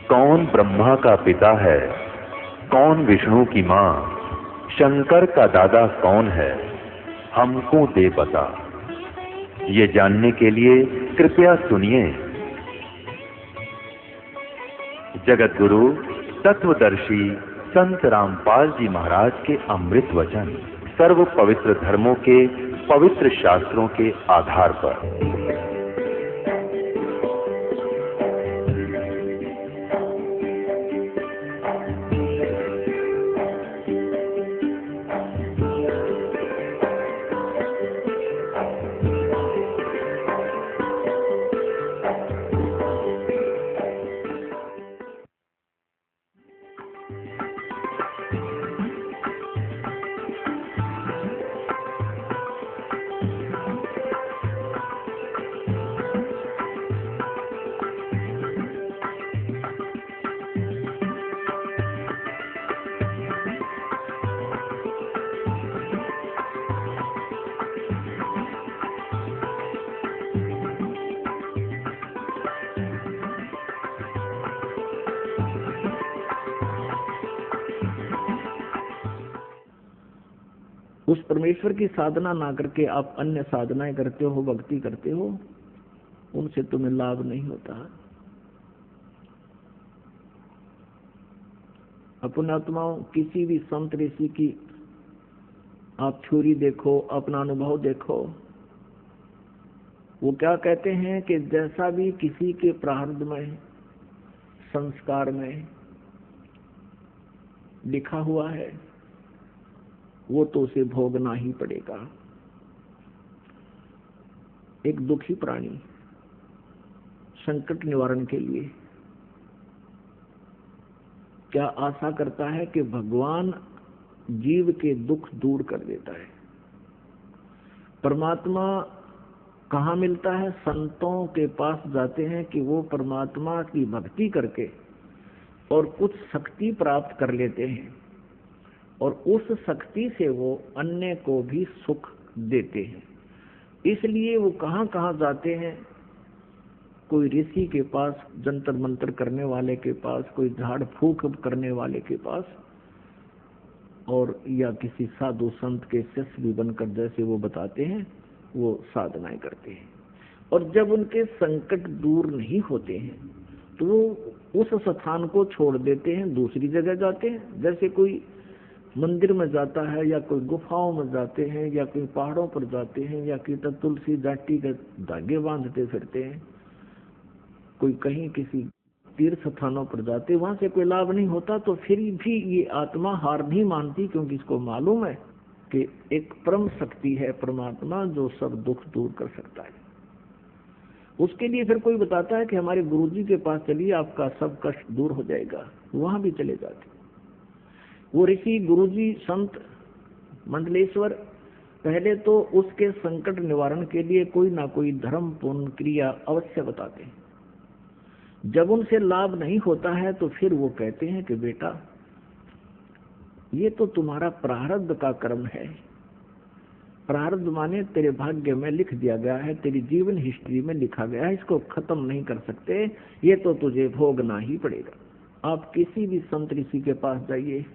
कौन ब्रह्मा का पिता है, कौन विष्णु की मां, शंकर का दादा कौन है, हमको दे पता। ये जानने के लिए कृपया सुनिए जगत गुरु तत्वदर्शी संत रामपाल जी महाराज के अमृत वचन सर्व पवित्र धर्मों के पवित्र शास्त्रों के आधार पर। उस परमेश्वर की साधना ना करके आप अन्य साधनाएं करते हो, भक्ति करते हो, उनसे तुम्हें लाभ नहीं होता। अपने आत्माओं किसी भी संत ऋषि की आप थ्योरी देखो, अपना अनुभव देखो, वो क्या कहते हैं कि जैसा भी किसी के प्रारब्ध में, संस्कार में लिखा हुआ है वो तो उसे भोगना ही पड़ेगा। एक दुखी प्राणी संकट निवारण के लिए क्या आशा करता है कि भगवान जीव के दुख दूर कर देता है। परमात्मा कहाँ मिलता है? संतों के पास जाते हैं कि वो परमात्मा की भक्ति करके और कुछ शक्ति प्राप्त कर लेते हैं और उस शक्ति से वो अन्य को भी सुख देते हैं। इसलिए वो कहाँ कहाँ जाते हैं? कोई ऋषि के पास, जंतर मंतर करने वाले के पास, कोई झाड़ फूक करने वाले के पास, और या किसी साधु संत के शिष्य भी बनकर जैसे वो बताते हैं वो साधनाएं करते हैं। और जब उनके संकट दूर नहीं होते हैं तो वो उस स्थान को छोड़ देते हैं, दूसरी जगह जाते हैं। जैसे कोई मंदिर में जाता है या कोई गुफाओं में जाते हैं या कोई पहाड़ों पर जाते हैं या कि तुलसी जाटी के धागे बांधते फिरते हैं, कोई कहीं किसी तीर्थ स्थानों पर जाते, वहां से कोई लाभ नहीं होता, तो फिर भी ये आत्मा हार नहीं मानती, क्योंकि इसको मालूम है कि एक परम शक्ति है परमात्मा जो सब दुख दूर कर सकता है। उसके लिए फिर कोई बताता है कि हमारे गुरुजी के पास चलिए, आपका सब कष्ट दूर हो जाएगा, वहां भी चले जाते। वो ऋषि, गुरुजी, संत, मंडलेश्वर पहले तो उसके संकट निवारण के लिए कोई ना कोई धर्म पूर्ण क्रिया अवश्य बताते हैं। जब उनसे लाभ नहीं होता है तो फिर वो कहते हैं कि बेटा ये तो तुम्हारा प्रारब्ध का कर्म है। प्रारब्ध माने तेरे भाग्य में लिख दिया गया है, तेरी जीवन हिस्ट्री में लिखा गया है, इसको खत्म नहीं कर सकते, ये तो तुझे भोगना ही पड़ेगा। आप किसी भी संत ऋषि के पास जाइए,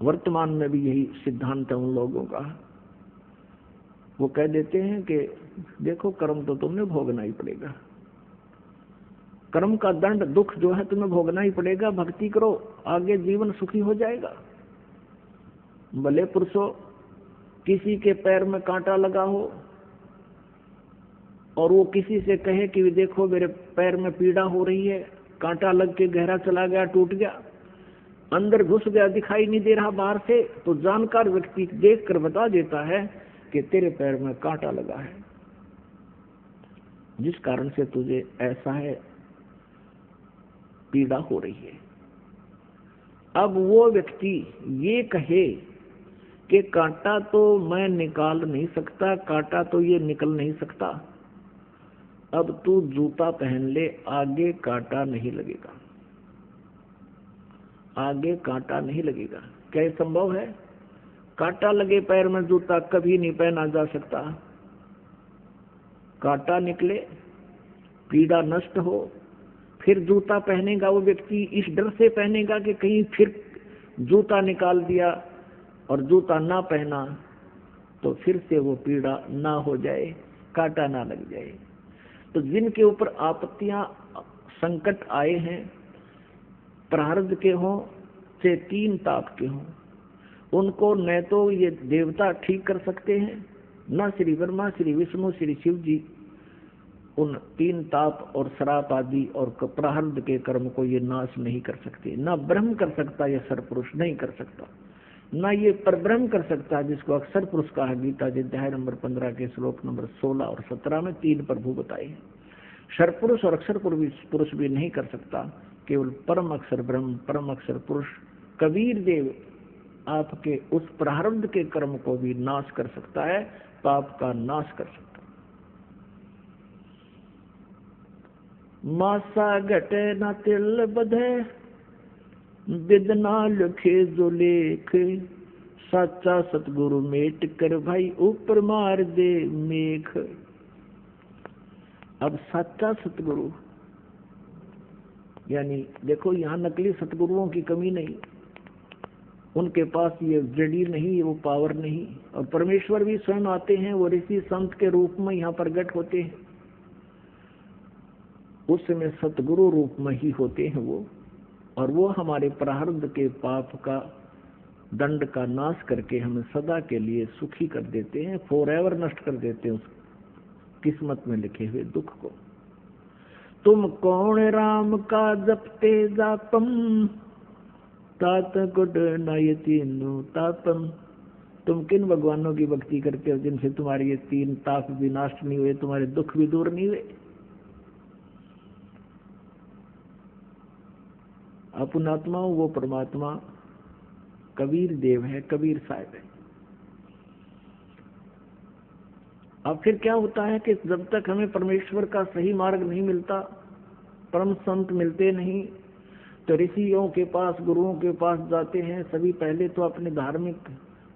वर्तमान में भी यही सिद्धांत है उन लोगों का, वो कह देते हैं कि देखो कर्म तो तुमने भोगना ही पड़ेगा, कर्म का दंड दुख जो है तुम्हें भोगना ही पड़ेगा, भक्ति करो आगे जीवन सुखी हो जाएगा। भले पुरुषों किसी के पैर में कांटा लगा हो और वो किसी से कहे कि देखो मेरे पैर में पीड़ा हो रही है, कांटा लग के गहरा चला गया, टूट गया, अंदर घुस गया, दिखाई नहीं दे रहा बाहर से, तो जानकार व्यक्ति देखकर बता देता है कि तेरे पैर में कांटा लगा है, जिस कारण से तुझे ऐसा है, पीड़ा हो रही है। अब वो व्यक्ति ये कहे कि कांटा तो मैं निकाल नहीं सकता, कांटा तो ये निकल नहीं सकता, अब तू जूता पहन ले, आगे कांटा नहीं लगेगा, आगे कांटा नहीं लगेगा। क्या ये संभव है? कांटा लगे पैर में जूता कभी नहीं पहना जा सकता। कांटा निकले, पीड़ा नष्ट हो, फिर जूता पहनेगा वो व्यक्ति इस डर से पहनेगा कि कहीं फिर जूता निकाल दिया और जूता ना पहना तो फिर से वो पीड़ा ना हो जाए, कांटा ना लग जाए। तो जिनके ऊपर आपत्तियां संकट आए हैं, प्रारब्ध के हों चाहे तीन ताप के हों, उनको न तो ये देवता ठीक कर सकते हैं, न श्री ब्रह्मा, श्री विष्णु, श्री शिव जी उन तीन ताप और श्राप आदि और प्रारब्ध के कर्म को ये नाश नहीं कर सकते। न ब्रह्म कर सकता, ये सरपुरुष नहीं कर सकता, न ये परब्रह्म कर सकता जिसको अक्षर पुरुष कहा गीता जी अध्याय नंबर 15 के श्लोक नंबर 16 और 17 में तीन प्रभु बताए हैं। सरपुरुष और अक्षर पुरुष भी नहीं कर सकता, केवल परम अक्षर ब्रह्म, परम अक्षर पुरुष कबीर देव आपके उस प्रारब्ध के कर्म को भी नाश कर सकता है, पाप का नाश कर सकता है। मासा घटे न तिल बधे, बिदना लिखे जो लेख, साचा सतगुरु मेट कर भाई ऊपर मार दे मेघ। अब साचा सतगुरु यानी देखो यहाँ नकली सतगुरुओं की कमी नहीं, उनके पास ये जड़ी नहीं, वो पावर नहीं, और परमेश्वर भी स्वयं आते हैं, वो ऋषि संत के रूप में यहाँ प्रकट होते हैं, उस समय सतगुरु रूप में ही होते हैं वो, और वो हमारे प्रारब्ध के पाप का दंड का नाश करके हमें सदा के लिए सुखी कर देते हैं, फॉरएवर नष्ट कर देते हैं उस किस्मत में लिखे हुए दुख को। तुम कौन राम का जपते जापम, तात गुड नयतीनु तापम। तुम किन भगवानों की भक्ति करते हो जिनसे तुम्हारे ये तीन ताप भी नष्ट नहीं हुए, तुम्हारे दुख भी दूर नहीं हुए। अपनात्मा वो परमात्मा कबीर देव है, कबीर साहब है। अब फिर क्या होता है कि जब तक हमें परमेश्वर का सही मार्ग नहीं मिलता, परम संत मिलते नहीं, तो ऋषियों के पास, गुरुओं के पास जाते हैं। सभी पहले तो अपनी धार्मिक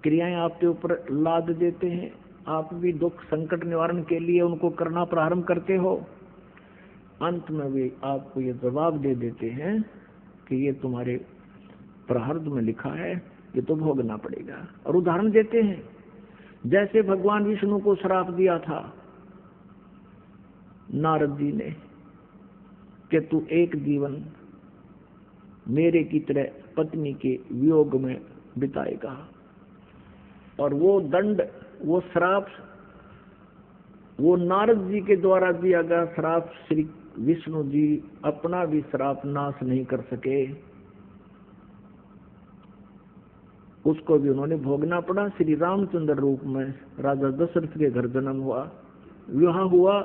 क्रियाएं आपके ऊपर लाद देते हैं, आप भी दुख संकट निवारण के लिए उनको करना प्रारंभ करते हो। अंत में भी आपको ये जवाब दे देते हैं कि ये तुम्हारे प्रारब्ध में लिखा है, ये तो भोगना पड़ेगा। और उदाहरण देते हैं, जैसे भगवान विष्णु को श्राप दिया था नारद जी ने कि तू एक जीवन मेरे की तरह पत्नी के वियोग में बिताएगा, और वो दंड, वो श्राप, वो नारद जी के द्वारा दिया गया श्राप श्री विष्णु जी अपना भी श्राप नाश नहीं कर सके, उसको भी उन्होंने भोगना पड़ा। श्री रामचंद्र रूप में राजा दशरथ के घर जन्म हुआ, विवाह हुआ,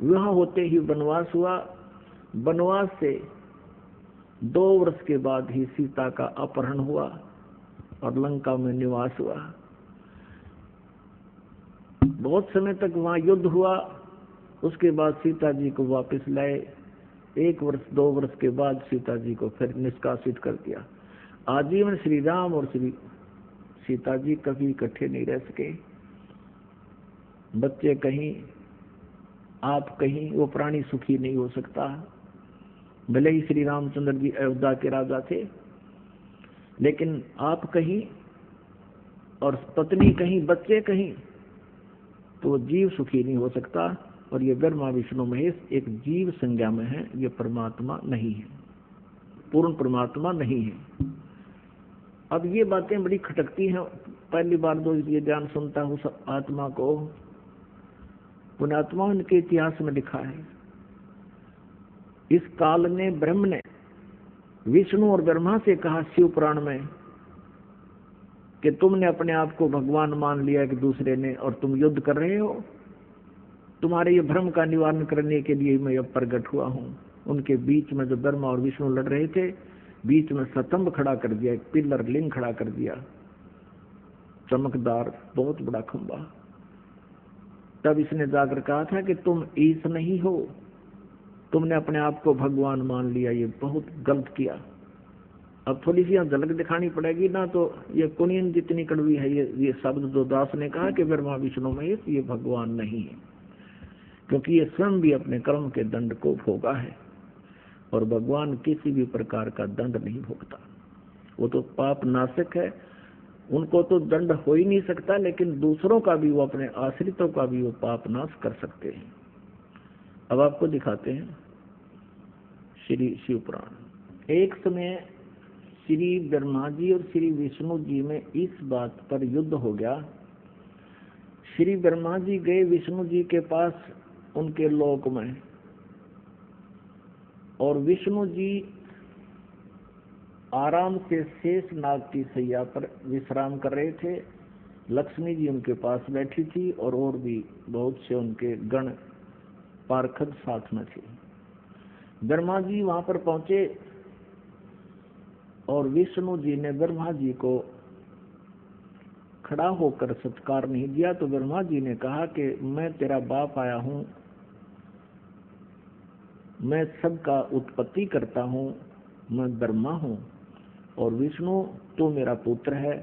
विवाह होते ही वनवास हुआ, वनवास से 2 वर्ष के बाद ही सीता का अपहरण हुआ और लंका में निवास हुआ। बहुत समय तक वहां युद्ध हुआ, उसके बाद सीता जी को वापस लाए। 1 वर्ष 2 वर्ष के बाद सीता जी को फिर निष्कासित कर दिया। आजीवन श्री राम और श्री सीता जी कभी इकट्ठे नहीं रह सके। बच्चे कहीं, आप कहीं, वो प्राणी सुखी नहीं हो सकता। भले ही श्री रामचंद्र जी अयोध्या के राजा थे, लेकिन आप कहीं और पत्नी कहीं, बच्चे कहीं, तो जीव सुखी नहीं हो सकता। और ये ब्रह्मा विष्णु महेश एक जीव संज्ञा में है, ये परमात्मा नहीं है, पूर्ण परमात्मा नहीं है। अब ये बातें बड़ी खटकती हैं, पहली बार जो ये ज्ञान सुनता हूँ आत्मा को, पुण्यात्मा उनके इतिहास में लिखा है। इस काल ने, ब्रह्म ने विष्णु और ब्रह्मा से कहा शिव पुराण में कि तुमने अपने आप को भगवान मान लिया एक दूसरे ने, और तुम युद्ध कर रहे हो, तुम्हारे ये भ्रम का निवारण करने के लिए मैं अब प्रकट हुआ हूँ। उनके बीच में जो ब्रह्मा और विष्णु लड़ रहे थे, बीच में स्तंभ खड़ा कर दिया, एक पिलर लिंग खड़ा कर दिया, चमकदार बहुत बड़ा खंबा। तब इसने जाकर कहा था कि तुम ईश नहीं हो, तुमने अपने आप को भगवान मान लिया, ये बहुत गलत किया। अब थोड़ी सी यहाँ झलक दिखानी पड़ेगी ना, तो ये कुनियन जितनी कड़वी है ये शब्द जो दास ने कहा कि ब्रह्मा विष्णु महेश ये भगवान नहीं है, क्योंकि ये स्वयं भी अपने कर्म के दंड को भोगा है। और भगवान किसी भी प्रकार का दंड नहीं भोगता। वो तो पाप नाशक है, उनको तो दंड हो ही नहीं सकता, लेकिन दूसरों का भी, वो अपने आश्रितों का भी वो पाप नाश कर सकते हैं। अब आपको दिखाते हैं श्री शिव पुराण। एक समय श्री ब्रह्मा जी और श्री विष्णु जी में इस बात पर युद्ध हो गया। श्री ब्रह्मा जी गए विष्णु जी के पास उनके लोक में, और विष्णु जी आराम से शेष नाग की सैया पर विश्राम कर रहे थे। लक्ष्मी जी उनके पास बैठी थी और भी बहुत से उनके गण पार्षद साथ में थे। ब्रह्मा जी वहां पर पहुंचे और विष्णु जी ने ब्रह्मा जी को खड़ा होकर सत्कार नहीं दिया, तो ब्रह्मा जी ने कहा कि मैं तेरा बाप आया हूं, मैं सबका उत्पत्ति करता हूं, मैं ब्रह्मा हूं, और विष्णु तू मेरा पुत्र है,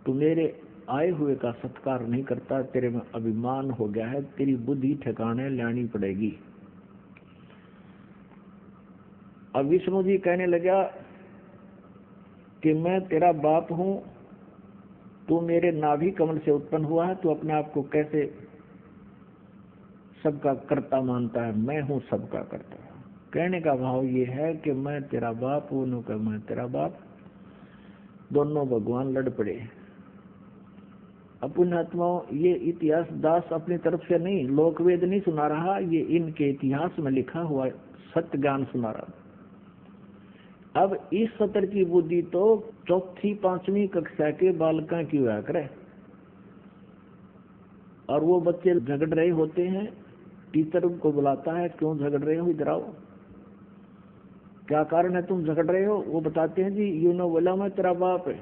तू मेरे आए हुए का सत्कार नहीं करता, तेरे में अभिमान हो गया है, तेरी बुद्धि ठिकाने लानी पड़ेगी। अब विष्णु जी कहने लगा कि मैं तेरा बाप हूं, तू मेरे नाभि कमल से उत्पन्न हुआ है, तू अपने आप को कैसे सबका कर्ता मानता है? मैं हूं सबका कर्ता। कहने का भाव ये है कि मैं तेरा बाप हूं, मैं तेरा बाप। दोनों भगवान लड़ पड़े। पुण्यात्माओं, ये इतिहास दास अपनी तरफ से नहीं, लोकवेद नहीं सुना रहा, ये इनके इतिहास में लिखा हुआ सत्य ज्ञान सुना रहा। अब इस सत्र की बुद्धि तो चौथी पांचवी कक्षा के बालका की हुआ करे, और वो बच्चे झगड़ रहे होते हैं, टीचर उनको बुलाता है, क्यों झगड़ रहे हो, इधर आओ, क्या कारण है तुम झगड़ रहे हो? वो बताते हैं जी यूं ने बोला मैं तेरा बाप है,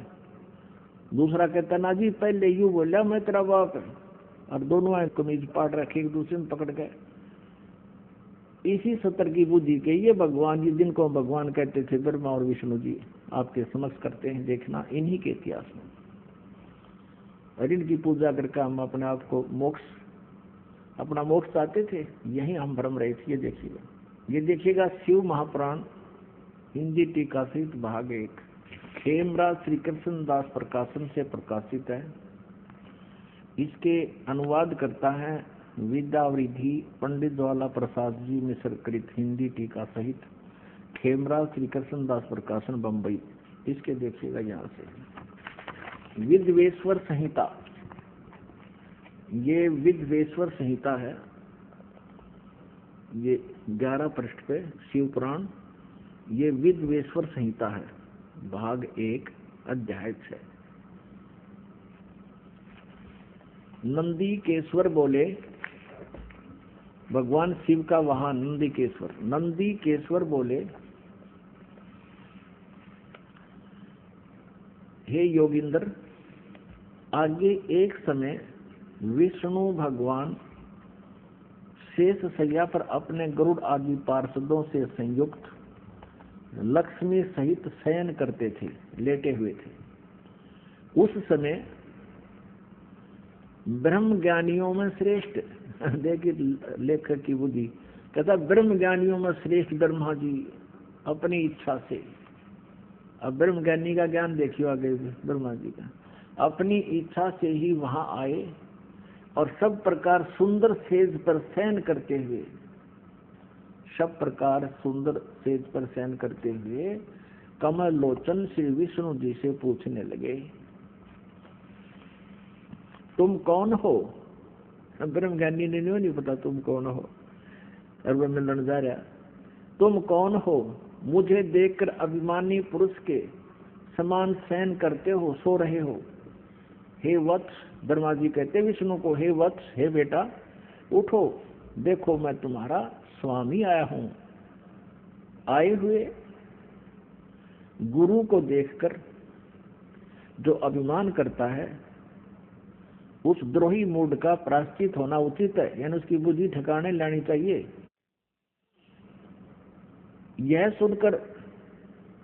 दूसरा कहता ना जी पहले यूं बोला मैं तेरा बाप है, और दोनों आए कमीज पाट रखे एक दूसरे में पकड़ गए। इसी सत्र की बुद्धि के ये भगवान जी, जिनको भगवान कहते थे ब्रह्मा और विष्णु जी, आपके समक्ष करते हैं, देखना इन्हीं के इतिहास में। और इनकी पूजा करके हम अपने आप को अपना मोक्ष चाहते थे, यही हम भ्रम रहे थे। ये देखिएगा शिव महापुराण हिंदी टीका सहित भाग 1, खेमराज श्री कृष्ण दास प्रकाशन से प्रकाशित है। इसके अनुवाद करता है विद्यावृद्धि पंडित ज्वाला प्रसाद जी मिश्र कृत हिंदी टीका सहित, खेमराज श्री कृष्ण दास प्रकाशन बम्बई। इसके देखिएगा यहाँ से विद्वेश्वर संहिता, ये विद्वेश्वर संहिता है, ये 11 पृष्ठ पे शिव पुराण, ये विद्वेश्वर संहिता है, भाग 1 अध्याय 6। नंदीकेश्वर बोले, भगवान शिव का वहां नंदीकेश्वर बोले, हे योगिंद्र, आगे एक समय विष्णु भगवान शेष सैया पर अपने गरुड़ आदि पार्षदों से संयुक्त लक्ष्मी सहित शयन करते थे, लेटे हुए थे। उस समय ब्रह्म ज्ञानियों में श्रेष्ठ, देखिए लेखक की बुद्धि, कहता ब्रह्म ज्ञानियों में श्रेष्ठ ब्रह्मा जी अपनी इच्छा से, अब ब्रह्म ज्ञानी का ज्ञान देखियो आगे ब्रह्मा जी का, अपनी इच्छा से ही वहां आए और सब प्रकार सुंदर सेज पर शयन करते हुए, सब प्रकार सुंदर सेज पर शयन करते हुए कमल लोचन श्री विष्णु जी से पूछने लगे, तुम कौन हो? ब्रह्म ज्ञानी ने नहीं पता तुम कौन हो, और वह मिलन जा रहा, तुम कौन हो? मुझे देखकर अभिमानी पुरुष के समान शयन करते हो, सो रहे हो। हे वत्स, ब्रह्मा जी कहते विष्णु को, हे वत्स, हे बेटा उठो, देखो मैं तुम्हारा स्वामी आया हूं। आए हुए गुरु को देखकर जो अभिमान करता है, उस द्रोही मूड का प्रायश्चित होना उचित है, यानी उसकी बुद्धि ठिकाने लानी चाहिए। यह सुनकर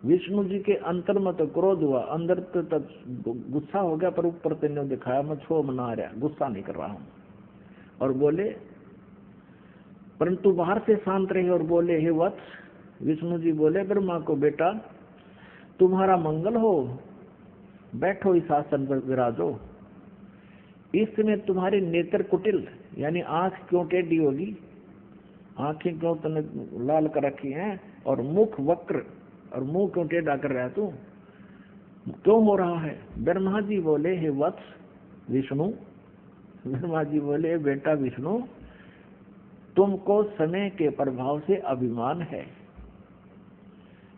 विष्णु जी के अंतर में तो क्रोध हुआ, अंदर तक गुस्सा हो गया, पर ऊपर तेने दिखाया मैं छो मना रहा, गुस्सा नहीं कर रहा हूं, और बोले, परंतु बाहर से शांत रहे और बोले, हे वत्स, विष्णु जी बोले ब्रह्मा को, बेटा तुम्हारा मंगल हो, बैठो इस आसन पर विराजो। इस समय तुम्हारे नेत्र कुटिल, यानी आंख क्यों टेढ़ी होगी, आंखें क्यों तुमने लाल कर रखी हैं, और मुख वक्र, और मुंह क्यों टेढ़ा कर रहा है तू, क्यों हो रहा है? ब्रह्मा जी बोले, हे वत्स विष्णु, ब्रह्मा जी बोले, बेटा विष्णु, तुमको समय के प्रभाव से अभिमान है।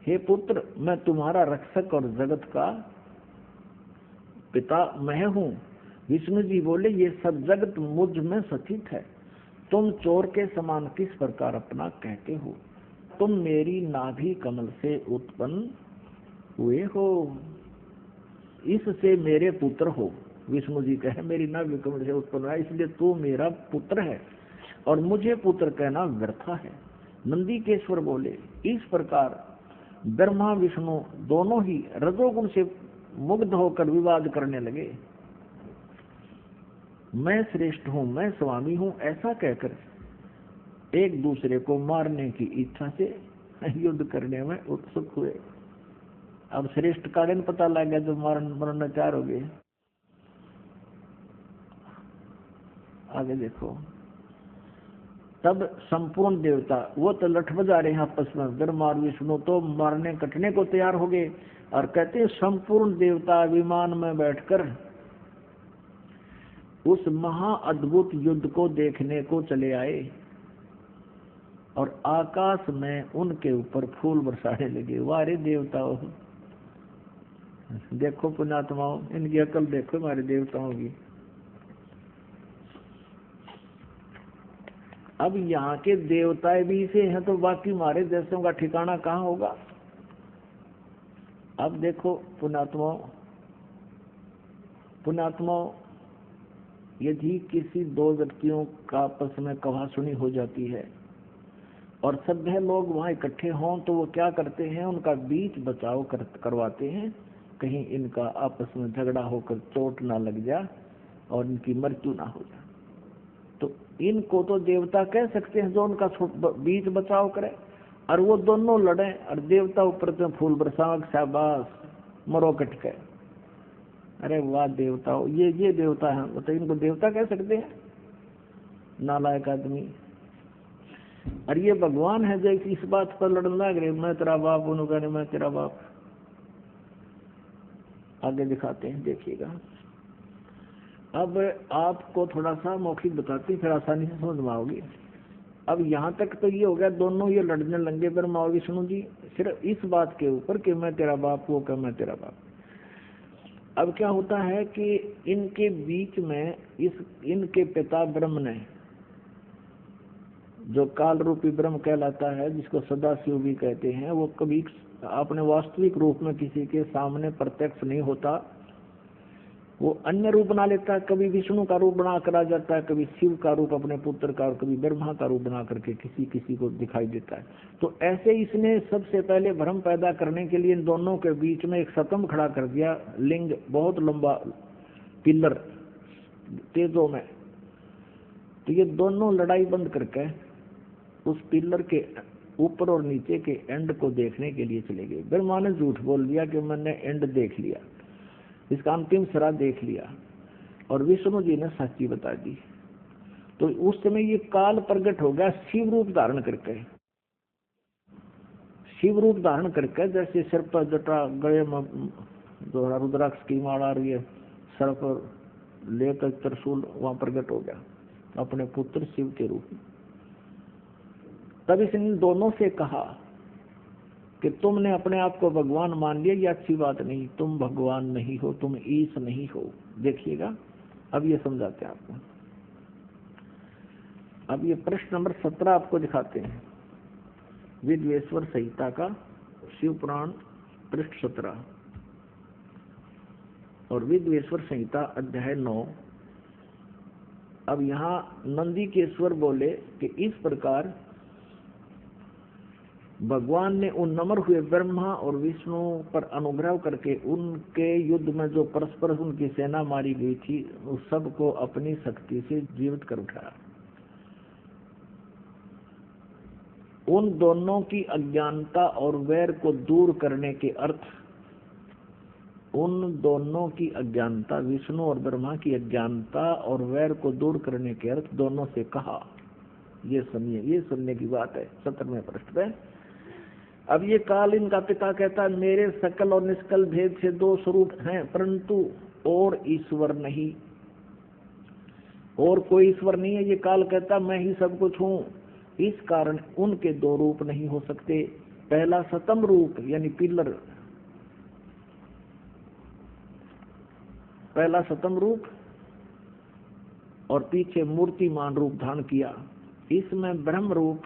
हे पुत्र, मैं तुम्हारा रक्षक और जगत का पिता मैं हूँ। विष्णु जी बोले, ये सब जगत मुझ में स्थित है, तुम चोर के समान किस प्रकार अपना कहते हो? तुम मेरी नाभि कमल से उत्पन्न हुए हो, इससे मेरे पुत्र हो। विष्णु जी कहे, मेरी नाभि कमल से उत्पन्न हुआ, इसलिए तू मेरा पुत्र है, और मुझे पुत्र कहना व्यर्थ है। नंदीकेश्वर बोले, इस प्रकार ब्रह्मा विष्णु दोनों ही रजोगुण से मुग्ध होकर विवाद करने लगे। मैं श्रेष्ठ हूँ, मैं स्वामी हूँ, ऐसा कहकर एक दूसरे को मारने की इच्छा से युद्ध करने में उत्सुक हुए। अब श्रेष्ठ का दिन पता लग गया तो मरना चार हो गए। आगे देखो, तब संपूर्ण देवता वो तो लठ बजा रहे हैं आपस में, ब्रह्मा और विष्णु तो मारने कटने को तैयार हो गए, और कहते हैं संपूर्ण देवता विमान में बैठकर उस महा अद्भुत युद्ध को देखने को चले आए, और आकाश में उनके ऊपर फूल बरसाने लगे। वारे देवताओं, देखो पुण्यात्माओं, इनकी अकल देखो हमारे देवताओं की। अब यहाँ के देवता भी से हैं तो बाकी हमारे देशों का ठिकाना कहाँ होगा? अब देखो पुण्यात्माओं, यदि किसी दो व्यक्तियों का आपस में कहा-सुनी हो जाती है और सभ्य लोग वहां इकट्ठे हों तो वो क्या करते हैं, उनका बीच बचाव करवाते हैं, कहीं इनका आपस में झगड़ा होकर चोट ना लग जाए और इनकी मृत्यु ना हो जाए। तो इनको तो देवता कह सकते हैं जो उनका बीच बचाव करे, और वो दोनों लड़े और देवता ऊपर से फूल बरसाओ, शाबाश मरो कटके। अरे वाह देवताओं, ये देवता है, तो इनको देवता कह सकते हैं? नालायक आदमी। और ये भगवान है जो इस बात पर लड़ने लग रहे, मैं तेरा बाप, उन्होंने मैं तेरा बाप। आगे दिखाते हैं, देखिएगा। अब आपको थोड़ा सा मौखिक बताते फिर आसानी से समझ में आओगी। अब यहाँ तक तो ये हो गया, दोनों ये लड़ने लगे ब्रह्मा और विष्णु जी, सिर्फ इस बात के ऊपर कि मैं तेरा बाप, वो क्या मैं तेरा बाप। अब क्या होता है कि इनके बीच में इनके पिता ब्रह्म ने, जो काल रूपी ब्रह्म कहलाता है, जिसको सदाशिव भी कहते हैं, वो कभी अपने वास्तविक रूप में किसी के सामने प्रत्यक्ष नहीं होता, वो अन्य रूप बना लेता है। कभी विष्णु का रूप बना कर आ जाता है, कभी शिव का रूप अपने पुत्र का, और कभी ब्रह्मा का रूप बना करके किसी को दिखाई देता है। तो ऐसे इसने सबसे पहले भ्रम पैदा करने के लिए इन दोनों के बीच में एक स्तंभ खड़ा कर दिया, लिंग, बहुत लंबा पिलर तेजों में। तो ये दोनों लड़ाई बंद करके उस पिलर के ऊपर और नीचे के एंड को देखने के लिए चले गए। ब्रह्मा ने झूठ बोल दिया कि मैंने एंड देख लिया, इसका अंतिम सिरा देख लिया, और विष्णु जी ने सच्ची बता दी। तो उस समय ये काल प्रकट हो गया शिव रूप धारण करके। शिव रूप धारण करके, जैसे सिर पर जटा, गले में जो रुद्राक्ष की माला आ रही है, सर पर लेकर त्रिशूल, वहां प्रकट हो गया अपने पुत्र शिव के रूप में। तब इसने दोनों से कहा कि तुमने अपने आप को भगवान मान लिया, ये अच्छी बात नहीं, तुम भगवान नहीं हो, तुम ईश नहीं हो। देखिएगा, अब ये समझाते हैं आपको। अब ये प्रश्न नंबर 17 आपको दिखाते हैं, विद्वेश्वर संहिता का शिव पुराण पृष्ठ 17 और विद्वेश्वर संहिता अध्याय 9। अब यहाँ नंदीकेश्वर बोले कि इस प्रकार भगवान ने उन नम्र हुए ब्रह्मा और विष्णु पर अनुग्रह करके उनके युद्ध में जो परस्पर उनकी सेना मारी गई थी, उस सब को अपनी शक्ति से जीवित कर उठाया। उन दोनों की अज्ञानता और वैर को दूर करने के अर्थ, उन दोनों की अज्ञानता, विष्णु और ब्रह्मा की अज्ञानता और वैर को दूर करने के अर्थ दोनों से कहा। ये सुनिए, ये सुनने की बात है 17वें पृष्ठ पे। अब ये काल इनका पिता कहता है मेरे सकल और निष्कल भेद से दो स्वरूप हैं, परंतु और ईश्वर नहीं, और कोई ईश्वर नहीं है। ये काल कहता मैं ही सब कुछ हूँ, इस कारण उनके दो रूप नहीं हो सकते। पहला सतम रूप यानी पिलर, पहला सतम रूप और पीछे मूर्तिमान रूप धारण किया। इसमें ब्रह्म रूप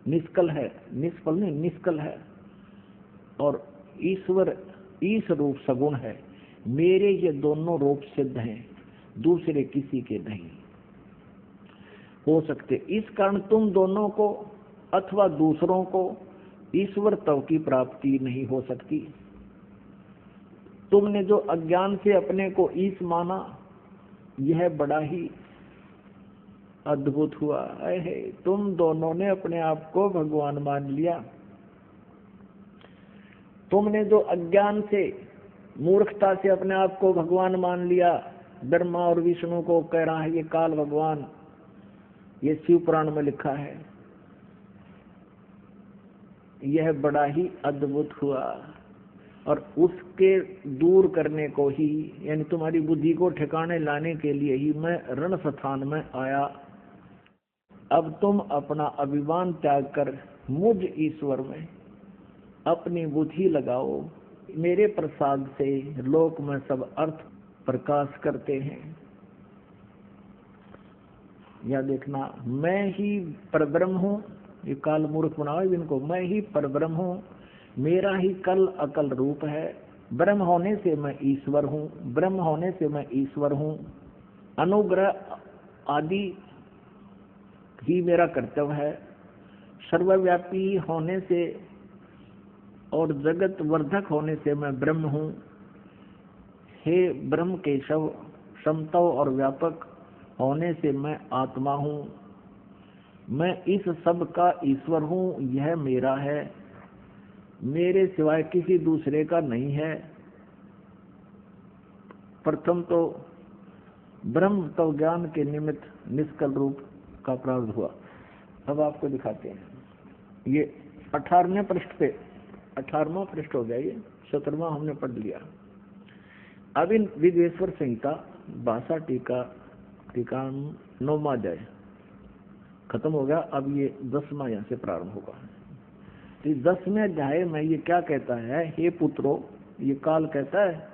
निष्कल है, निष्फल नहीं निष्कल है, और ईश्वर ईश रूप सगुण है। मेरे ये दोनों रूप सिद्ध हैं, दूसरे किसी के नहीं हो सकते। इस कारण तुम दोनों को अथवा दूसरों को ईश्वर तव की प्राप्ति नहीं हो सकती। तुमने जो अज्ञान से अपने को ईश माना, यह बड़ा ही अद्भुत हुआ है। तुम दोनों ने अपने आप को भगवान मान लिया। तुमने जो अज्ञान से, मूर्खता से अपने आप को भगवान मान लिया, ब्रह्मा और विष्णु को कह रहा है ये काल भगवान, ये शिव पुराण में लिखा है, यह बड़ा ही अद्भुत हुआ। और उसके दूर करने को ही, यानी तुम्हारी बुद्धि को ठिकाने लाने के लिए ही मैं रण स्थान में आया। अब तुम अपना अभिमान त्याग कर मुझ ईश्वर में अपनी बुद्धि लगाओ। मेरे प्रसाद से लोक में सब अर्थ प्रकाश करते हैं। या देखना, मैं ही परब्रह्म हूँ, ये काल मूर्ख बनाओ इनको, मैं ही परब्रह्म हूँ, मेरा ही कल अकल रूप है। ब्रह्म होने से मैं ईश्वर हूँ, ब्रह्म होने से मैं ईश्वर हूँ। अनुग्रह आदि ही मेरा कर्तव्य है। सर्वव्यापी होने से और जगत वर्धक होने से मैं ब्रह्म हूँ। हे ब्रह्म केशव, समतव और व्यापक होने से मैं आत्मा हूँ। मैं इस सब का ईश्वर हूँ, यह मेरा है, मेरे सिवाय किसी दूसरे का नहीं है। प्रथम तो ब्रह्म तो ज्ञान के निमित्त निष्कल रूप का प्रारंभ हुआ। अब आपको दिखाते हैं, ये 18वें पृष्ठ पे, 18वां पृष्ठ हो गया, ये 17वां हमने पढ़ लिया। अब इन विद्वेश्वर संहिता 62 टीका 9वां अध्याय खत्म हो गया। अब ये 10वां यहाँ से प्रारंभ होगा। तो 10वें अध्याय में ये क्या कहता है, हे पुत्रो, ये काल कहता है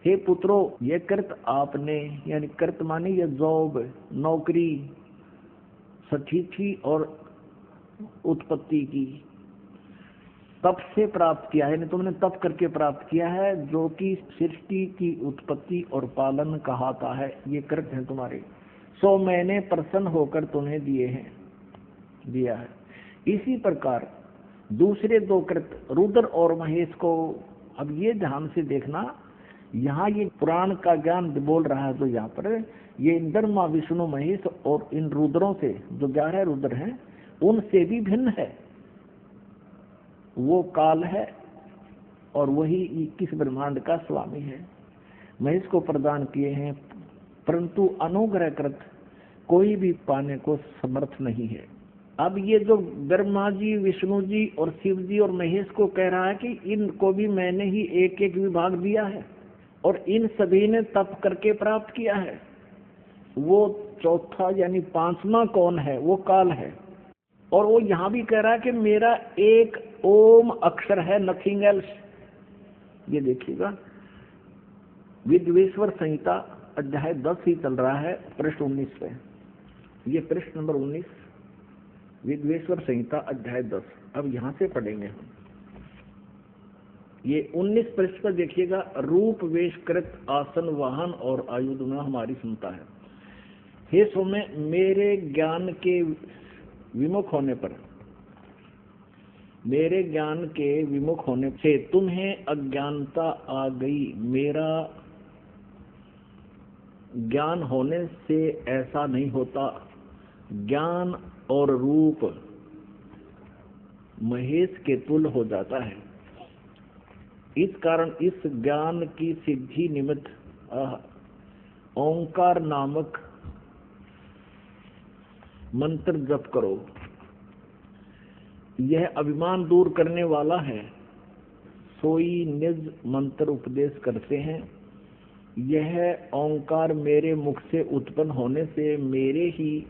हे पुत्रो, ये कृत आपने, यानी कृत माने ये जॉब, नौकरी, सठीठी और उत्पत्ति की तप से प्राप्त किया है, तुमने तप करके प्राप्त किया है, जो कि सृष्टि की उत्पत्ति और पालन कहाता है। ये कृत है तुम्हारे, सो मैंने प्रसन्न होकर तुम्हें दिया है। इसी प्रकार दूसरे दो कृत रुद्र और महेश को, अब ये ध्यान से देखना, यहाँ ये पुराण का ज्ञान बोल रहा है, तो यहाँ पर ये ब्रह्मा विष्णु महेश और इन रुद्रों से, जो 11 रुद्र हैं, उनसे भी भिन्न है। वो काल है और वही 21 ब्रह्मांड का स्वामी है। महेश को प्रदान किए हैं, परंतु अनुग्रह कृत कोई भी पाने को समर्थ नहीं है। अब ये जो ब्रह्मा जी, विष्णु जी और शिव जी और महेश को कह रहा है कि इनको भी मैंने ही एक एक विभाग दिया है और इन सभी ने तप करके प्राप्त किया है। वो चौथा यानी 5वां कौन है, वो काल है। और वो यहाँ भी कह रहा है कि मेरा एक ओम अक्षर है, नथिंग एल्स। ये देखिएगा, विद्वेश्वर संहिता अध्याय 10 ही चल रहा है, पृष्ठ 19 पे। ये पृष्ठ नंबर 19, विद्वेश्वर संहिता अध्याय 10। अब यहाँ से पढ़ेंगे हम। ये 19 पृष्ठ पर देखिएगा, रूप वेशकृत आसन वाहन और आयुध में हमारी क्षमता है। हे सौम्य, मेरे ज्ञान के विमुख होने पर, मेरे ज्ञान के विमुख होने से तुम्हें अज्ञानता आ गई। मेरा ज्ञान होने से ऐसा नहीं होता। ज्ञान और रूप महेश के तुल्य हो जाता है। इस कारण इस ज्ञान की सिद्धि निमित्त ओंकार नामक मंत्र जप करो। यह अभिमान दूर करने वाला है। सोई निज मंत्र उपदेश करते हैं। यह ओंकार मेरे मुख से उत्पन्न होने से मेरे ही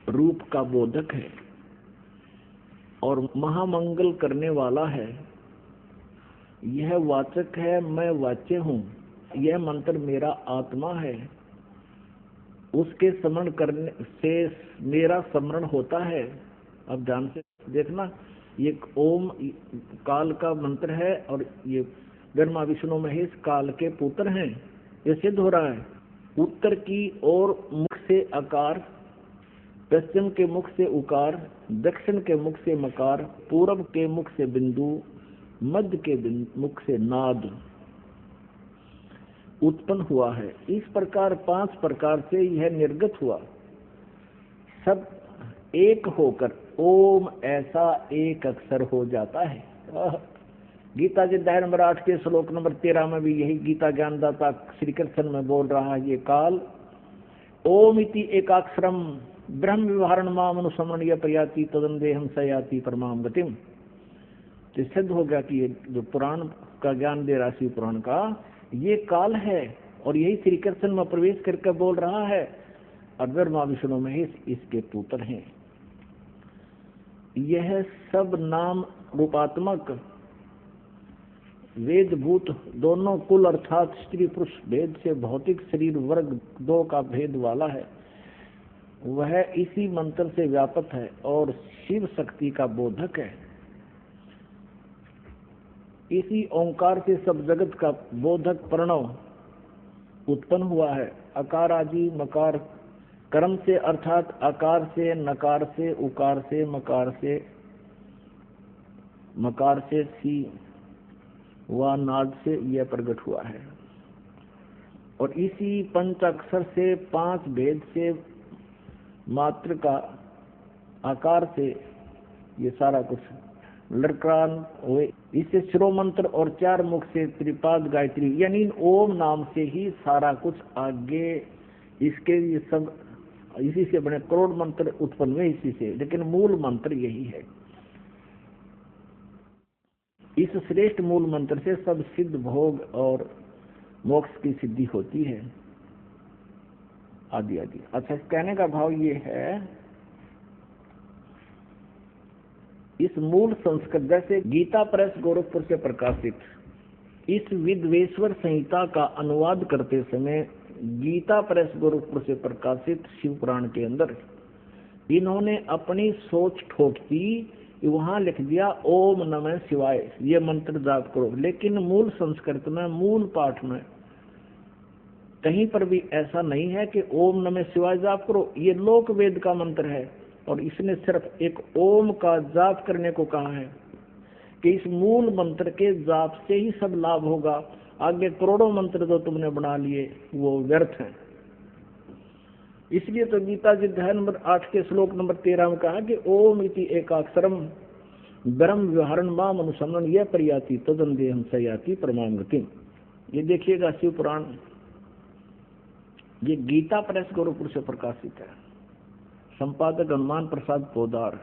रूप का बोधक है और महामंगल करने वाला है। यह वाचक है, मैं वाच्य हूँ। यह मंत्र मेरा आत्मा है। उसके स्मरण करने से मेरा स्मरण होता है। अब ध्यान से देखना, ये ओम काल का मंत्र है और ये ब्रह्मा विष्णु महेश काल के पुत्र हैं। ये सिद्ध हो रहा है। उत्तर की ओर मुख से अकार, पश्चिम के मुख से उकार, दक्षिण के मुख से मकार, पूर्व के मुख से बिंदु, मध्य के मुख से नाद उत्पन्न हुआ है। इस प्रकार 5 प्रकार से यह निर्गत हुआ। सब एक होकर ओम ऐसा एक अक्षर हो जाता है। गीता जी अध्याय नंबर 8 के श्लोक नंबर 13 में भी यही गीता ज्ञानदाता श्री कृष्ण में बोल रहा है। ये काल ओम इति एकाक्षरम ब्रह्म विवरण माम अनुसमरणीय प्रयाति तदंदेहम सयाति परमाम गतिम। तो सिद्ध हो गया कि ये जो पुराण का ज्ञान दे रहा शिव पुराण का, ये काल है और यही श्री कृष्ण में प्रवेश करके बोल रहा है। और ब्रह्मा विष्णु महेश इसके पुत्र हैं। यह सब नाम रूपात्मक वेद भूत दोनों कुल अर्थात स्त्री पुरुष भेद से भौतिक शरीर वर्ग 2 का भेद वाला है। वह इसी मंत्र से व्यापक है और शिव शक्ति का बोधक है। इसी ओंकार से सब जगत का बोधक प्रणव उत्पन्न हुआ है। अकार आदि मकार कर्म से अर्थात आकार से, नकार से, उकार से, मकार से सी व नाद से यह प्रकट हुआ है। और इसी पंच अक्षर से 5 भेद से मात्र का आकार से ये सारा कुछ लड़कान हुए। इससे शिरो मंत्र और 4 मुख से त्रिपाद गायत्री यानी ओम नाम से ही सारा कुछ आगे इसके ये सब इसी से बने करोड़ मंत्र उत्पन्न हुए इसी से, लेकिन मूल मंत्र यही है। इस श्रेष्ठ मूल मंत्र से सब सिद्ध भोग और मोक्ष की सिद्धि होती है आदि आदि। अच्छा, कहने का भाव ये है, इस मूल संस्कृत जैसे गीता प्रेस गोरखपुर से प्रकाशित इस विद्वेश्वर संहिता का अनुवाद करते समय गीता प्रेस गोरखपुर से प्रकाशित शिव पुराण के अंदर इन्होंने अपनी सोच ठोक दी, वहां लिख दिया ओम नमः शिवाय, ये मंत्र जाप करो। लेकिन मूल संस्कृत में मूल पाठ में कहीं पर भी ऐसा नहीं है कि ओम नमः शिवाय जाप करो। ये लोक वेद का मंत्र है और इसने सिर्फ एक ओम का जाप करने को कहा है कि इस मूल मंत्र के जाप से ही सब लाभ होगा। आगे करोड़ों मंत्र जो तुमने बना लिए वो व्यर्थ हैं। इसलिए तो गीता जी अध्याय नंबर 8 के श्लोक नंबर 13 में कहा कि ओम इति एकाक्षरम ब्रह्म व्यवहारण माम अनुसमरण यह प्रयाति तदंदेहम सयाति परमाम गतिम। ये देखिएगा शिव पुराण, ये गीता प्रेस गोरखपुर से प्रकाशित है। संपादक हनुमान प्रसाद पोदार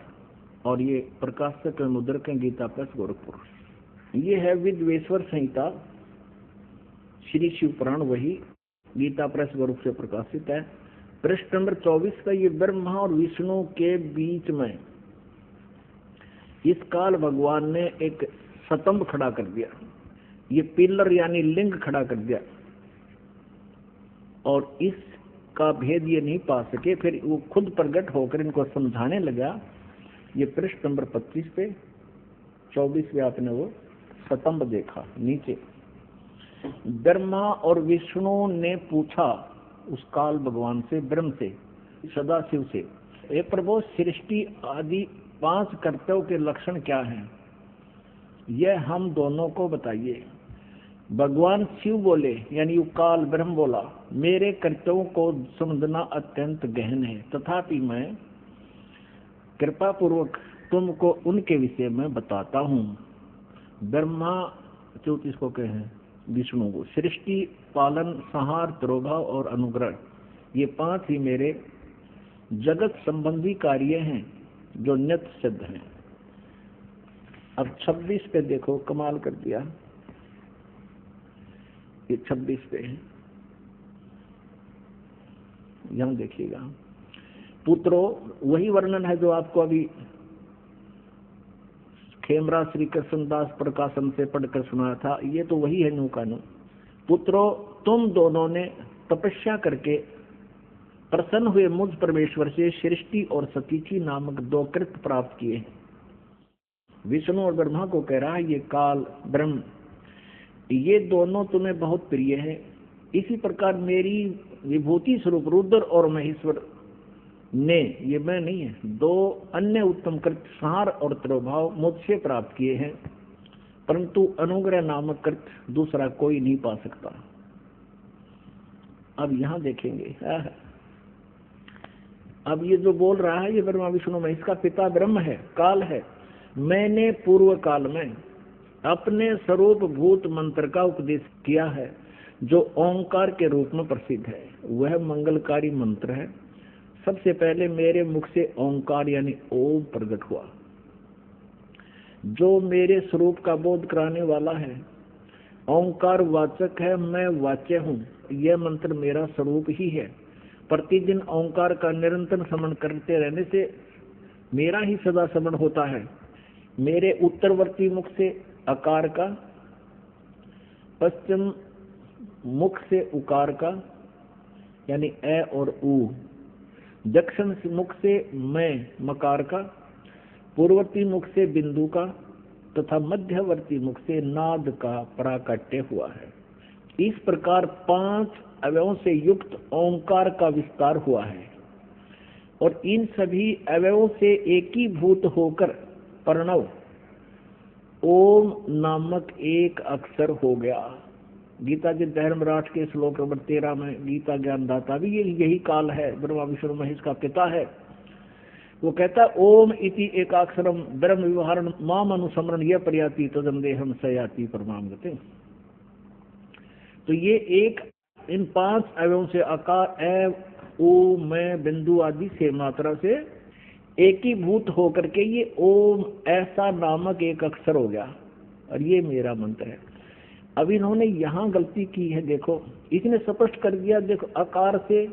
और ये प्रकाशक मुद्रक गीता प्रेस गोरखपुर। ये है विद्वेश्वर संहिता श्री शिव पुराण, वही गीता प्रेस गोरखपुर से प्रकाशित है। पृष्ठ नंबर 24 का ये ब्रह्मा और विष्णु के बीच में इस काल भगवान ने एक स्तंभ खड़ा कर दिया, ये पिलर यानी लिंग खड़ा कर दिया और इसका भेद ये नहीं पा सके। फिर वो खुद प्रकट होकर इनको समझाने लगा। ये पृष्ठ नंबर 25 पे 24 पे आपने वो स्तंभ देखा नीचे। ब्रह्मा और विष्णु ने पूछा उस काल भगवान से, ब्रह्म से, सदा शिव से, हे प्रभु सृष्टि आदि 5 कर्तव्यों के लक्षण क्या हैं, यह हम दोनों को बताइए। भगवान शिव बोले यानी काल ब्रह्म बोला, मेरे कर्तव्यों को समझना अत्यंत गहन है, तथापि मैं कृपा पूर्वक तुमको उनके विषय में बताता हूँ। ब्रह्मा च्युत इसको कहे हैं विष्णु को, सृष्टि, पालन, संहार, तिरोभाव और अनुग्रह, ये 5 ही मेरे जगत संबंधी कार्य हैं जो नित्य सिद्ध हैं। अब 26 पे देखो, कमाल कर दिया। ये 26 पे है, यहां देखिएगा। पुत्रो, वही वर्णन है जो आपको अभी खेमरा श्री कृष्णदास प्रकाशन से पढ़कर सुनाया था। ये तो वही है नू कानू। पुत्रो, तुम दोनों ने तपस्या करके प्रसन्न हुए मुझ परमेश्वर से सृष्टि और सतीची नामक 2 कृत्य प्राप्त किए हैं। विष्णु और ब्रह्मा को कह रहा है, ये काल, ब्रह्म, ये दोनों तुम्हें बहुत प्रिय हैं। इसी प्रकार मेरी विभूति स्वरूप रुद्र और महेश्वर ने, ये मैं नहीं है, 2 अन्य उत्तम कृत्य संहार और तिरोभाव मुझसे प्राप्त किए हैं, परंतु अनुग्रह नामक कृत्य दूसरा कोई नहीं पा सकता। अब यहां देखेंगे, अब ये जो बोल रहा है ये ब्रह्मा विष्णु महेश का पिता ब्रह्म है, काल है। मैंने पूर्व काल में अपने स्वरूप भूत मंत्र का उपदेश किया है जो ओंकार के रूप में प्रसिद्ध है। वह मंगलकारी मंत्र है। सबसे पहले मेरे मुख से ओंकार यानी ओम प्रकट हुआ, जो मेरे स्वरूप का बोध कराने वाला है। ओंकार वाचक है, मैं वाच्य हूँ। यह मंत्र मेरा स्वरूप ही है। प्रतिदिन ओंकार का निरंतर स्मरण करते रहने से मेरा ही सदा स्मरण होता है। मेरे उत्तरवर्ती मुख से अकार का, पश्चिम मुख से उकार का यानी ए और ऊ, दक्षिण मुख से मैं मकार का, पूर्ववर्ती मुख से बिंदु का तथा मध्यवर्ती मुख से नाद का प्राकट्य हुआ है। इस प्रकार 5 अवयवों से युक्त ओंकार का विस्तार हुआ है और इन सभी अवयवों से एकीभूत होकर प्रणव ओम नामक एक अक्षर हो गया। गीता जी धर्मराज के श्लोक नंबर 13 में गीता ज्ञानदाता भी यही काल है, ब्रह्मा विष्णु महेश का पिता है। वो कहता है ओम इति एकाक्षरम ब्रह्म विवहारण माम अनुसमरण यह प्रयाति तदम देहम सयाति परमाम गति। तो ये एक इन 5 अवयवों से आकार ए ओ मैं बिंदु आदि से मात्रा से एकीभूत होकर के ये ओम ऐसा नामक एक अक्षर हो गया और ये मेरा मंत्र है। अब इन्होंने यहाँ गलती की है, देखो इसने स्पष्ट कर दिया। देखो अकार से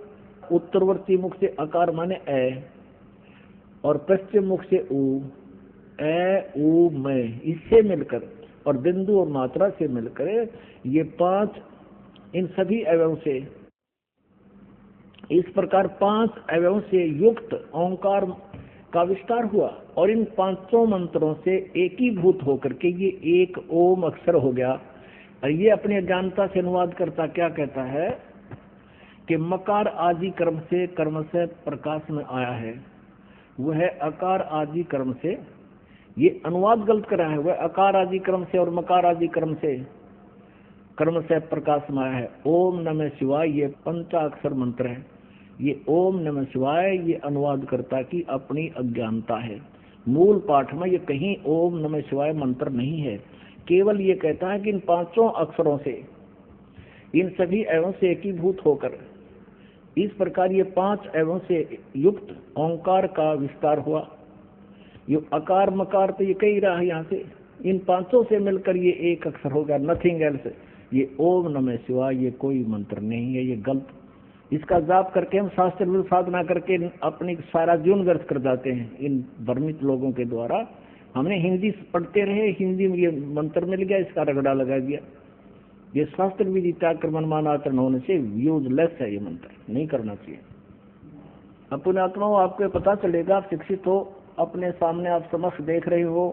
उत्तरवर्ती मुख से अकार माने ए और पश्चिम मुख से ऊ, ए ऊ मैं, इससे मिलकर और बिंदु और मात्रा से मिलकर ये 5 इन सभी अवयवों से, इस प्रकार 5 अवयवों से युक्त ओंकार का विस्तार हुआ और इन 5 मंत्रों से एकीभूत होकर के ये एक ओम अक्षर हो गया। और ये अपने अज्ञानता से अनुवाद करता क्या कहता है कि मकार आदि कर्म से प्रकाश में आया है, वह अकार आदि कर्म से, ये अनुवाद गलत करा है, वह अकार आदि कर्म से और मकार आदि कर्म से प्रकाश में आया है। ओम नमः शिवाय ये पंचाक्षर मंत्र है। ये ओम नमः शिवाय ये अनुवाद करता कि अपनी अज्ञानता है। मूल पाठ में ये कहीं ओम नमः शिवाय मंत्र नहीं है, केवल ये कहता है कि इन 5 अक्षरों से इन सभी अवयवों से एकीभूत होकर इस प्रकार ये 5 अवयवों से युक्त ओंकार का विस्तार हुआ। ये अकार मकार तो ये कही रहा है, यहाँ से इन 5 से मिलकर ये एक अक्षर होगा, नथिंग एल्स। ये ओम नमः शिवाय ये कोई मंत्र नहीं है, ये गलत। इसका जाप करके हम शास्त्र साधना करके अपनी सारा जीवन व्यर्थ कर जाते हैं इन भ्रमित लोगों के द्वारा। हमने हिंदी पढ़ते रहे, हिंदी में ये मंत्र मिल गया, इसका रगड़ा लगा दिया। ये शास्त्र विधि त्याग कर मनमान आचरण होने से यूजलेस है, ये मंत्र नहीं करना चाहिए। अपने आत्माओं आपको पता चलेगा, आप शिक्षित हो, अपने सामने आप समक्ष देख रहे हो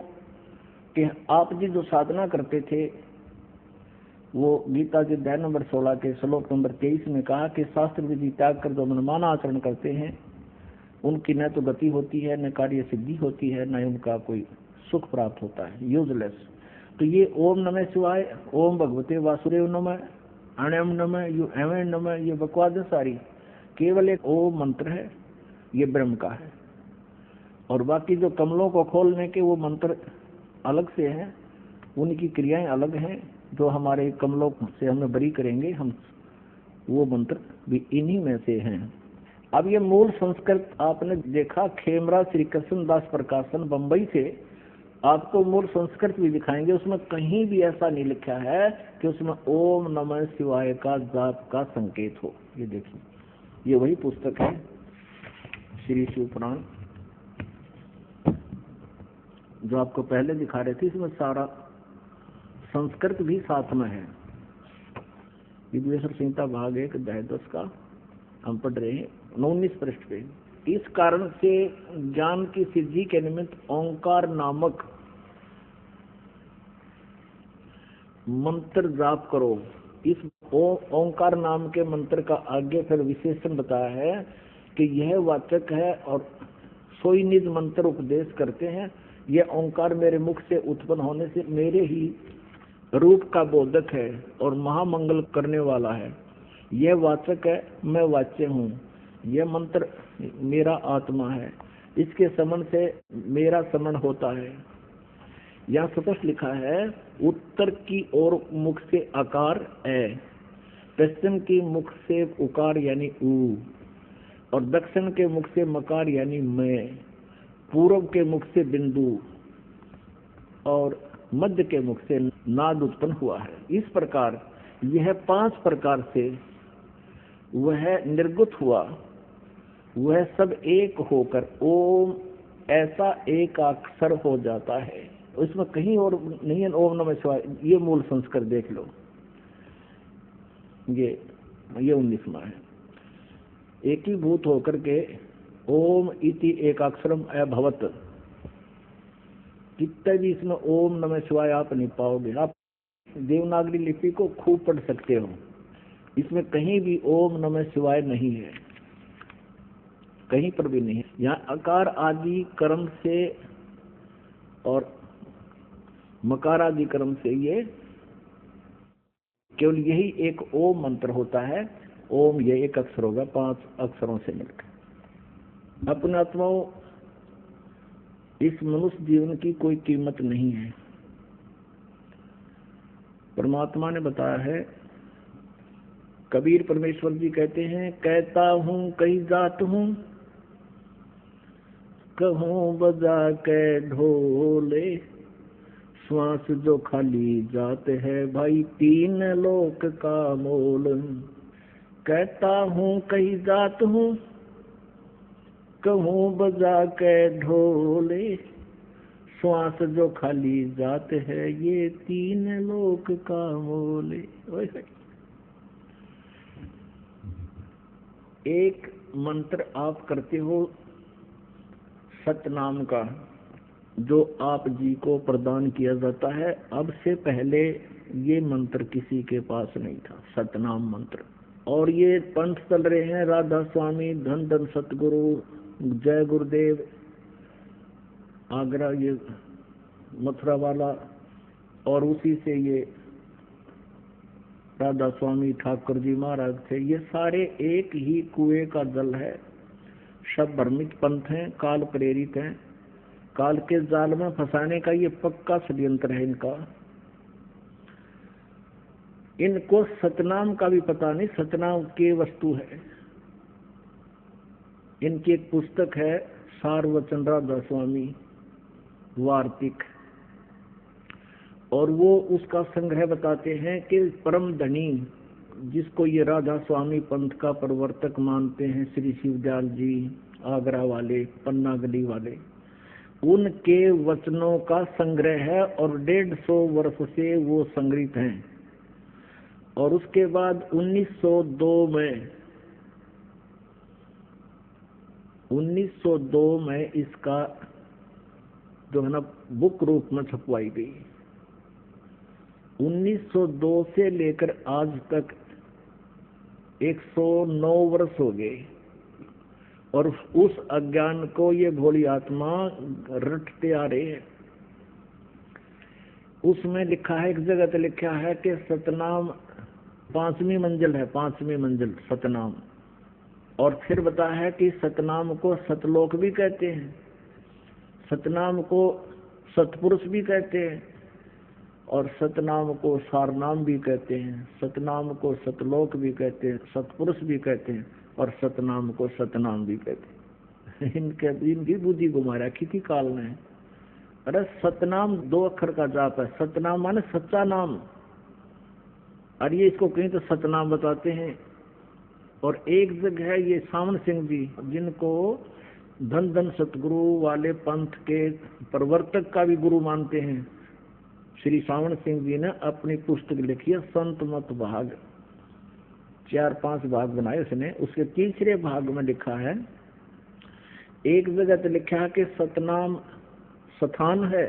कि आप जी जो साधना करते थे वो गीता के अध्याय नंबर 16 के श्लोक नंबर 23 में कहा कि शास्त्र विधि त्याग कर जो मनमाना आचरण करते हैं उनकी न तो गति होती है, न कार्य सिद्धि होती है, न उनका कोई सुख प्राप्त होता है, यूजलेस। तो ये ओम नमः शिवाय, ओम भगवते वासुदेव नमः, अण्यम नमः, यू एवं नमः, ये बकवाद सारी केवल एक ओम मंत्र है, ये ब्रह्म का है। और बाकी जो कमलों को खोलने के वो मंत्र अलग से हैं, उनकी क्रियाएं अलग हैं, जो हमारे कमलों से हमें बरी करेंगे, हम वो मंत्र भी इन्हीं में से हैं। अब ये मूल संस्कृत आपने देखा, खेमरा श्री कृष्ण दास प्रकाशन बंबई से आपको मूल संस्कृत भी दिखाएंगे, उसमें कहीं भी ऐसा नहीं लिखा है कि उसमें ओम नमः शिवाय का जाप का संकेत हो। ये देखिए, ये वही पुस्तक है श्री शिव पुराण जो आपको पहले दिखा रहे थे, इसमें सारा संस्कृत भी साथ में है। विद्वेश्वर संहिता भाग 1 अध्याय 10 का हम पढ़ रहे हैं 19 पृष्ठ पे। इस कारण से ज्ञान की सिद्धि के निमित्त ओंकार नामक मंत्र जाप करो। इस ओंकार नाम के मंत्र का आगे फिर विशेषण बताया है कि यह वाचक है और सोई निज मंत्र उपदेश करते हैं। यह ओंकार मेरे मुख से उत्पन्न होने से मेरे ही रूप का बोधक है और महामंगल करने वाला है। यह वाचक है, मैं वाच्य हूँ। यह मंत्र मेरा आत्मा है, इसके समन से मेरा समन होता है। यहाँ स्पष्ट लिखा है, उत्तर की ओर मुख से आकार ए, पश्चिम की मुख से उकार यानी ऊ, और दक्षिण के मुख से मकार यानी मैं, पूर्व के मुख से बिंदु और मध्य के मुख से नाद उत्पन्न हुआ है। इस प्रकार यह 5 प्रकार से वह निर्गुत हुआ, वह सब एक होकर ओम ऐसा एक अक्षर हो जाता है। इसमें कहीं और नहीं है ओम नमः शिवाय। ये मूल संस्कृत देख लो, ये 19वां है। एकीभूत होकर के ओम इति एक अक्षरम अभवत। कितने भी इसमें ओम नमः शिवाय आप नहीं पाओगे। आप देवनागरी लिपि को खूब पढ़ सकते हो, इसमें कहीं भी ओम नमः शिवाय नहीं है, कहीं पर भी नहीं है। यहाँ अकार आदि कर्म से और मकार आदि कर्म से ये केवल यही एक ओम मंत्र होता है। ओम ये एक अक्षर होगा 5 अक्षरों से मिलकर। अपने आत्माओं, इस मनुष्य जीवन की कोई कीमत नहीं है। परमात्मा ने बताया है, कबीर परमेश्वर जी कहते हैं, कहता हूँ कई जात हूँ, कहूँ बजा के ढोले, श्वास जो खाली जाते है भाई 3 लोक का मोल। कहता हूँ कई जात हूँ, कहूँ बजा के ढोले, श्वास जो खाली जाते है ये 3 लोक का मोले। एक मंत्र आप करते हो सतनाम का, जो आप जी को प्रदान किया जाता है। अब से पहले ये मंत्र किसी के पास नहीं था, सतनाम मंत्र। और ये पंथ चल रहे हैं, राधा स्वामी, धन धन सतगुरु, जय गुरुदेव, आगरा ये मथुरा वाला, और उसी से ये राधा स्वामी ठाकुर जी महाराज थे। ये सारे एक ही कुएं का जल है, सब भ्रमित पंथ हैं, काल प्रेरित हैं। काल के जाल में फंसाने का ये पक्का षड्यंत्र है इनका। इनको सतनाम का भी पता नहीं, सतनाम की वस्तु है। इनकी एक पुस्तक है सारवचन राधा स्वामी वार्तिक, और वो उसका संग्रह बताते हैं कि परम धनी, जिसको ये राधा स्वामी पंथ का प्रवर्तक मानते हैं, श्री शिवदयाल जी आगरा वाले, पन्ना गली वाले, उनके वचनों का संग्रह है और 150 वर्ष से वो संग्रहित हैं। और उसके बाद 1902 में इसका जो है ना बुक रूप में छपवाई गई। 1902 से लेकर आज तक 109 वर्ष हो गए, और उस अज्ञान को ये भोली आत्मा रटते आ रहे हैं। उसमें लिखा है, एक जगह पे लिखा है कि सतनाम 5वीं मंजिल है, 5वीं मंजिल सतनाम। और फिर बताया है कि सतनाम को सतलोक भी कहते हैं। सतनाम को सतपुरुष भी कहते हैं और सतनाम को सारनाम भी कहते हैं, सतनाम को सतलोक भी कहते हैं, सतपुरुष भी कहते हैं और सतनाम को सतनाम भी कहते हैं। इनकी बुद्धि घुमा रखी थी काल ने। अरे सतनाम 2 अक्षर का जाप है, सतनाम माने सच्चा नाम, और ये इसको कहीं तो सतनाम बताते हैं। और एक जगह है ये सावन सिंह जी, जिनको धन धन सतगुरु वाले पंथ के प्रवर्तक का भी गुरु मानते हैं, श्री सावन सिंह जी ने अपनी पुस्तक लिखी है संत मत भाग, 4-5 भाग बनाए उसने। उसके तीसरे भाग में लिखा है, एक जगह तो लिखा है कि सतनाम स्थान है।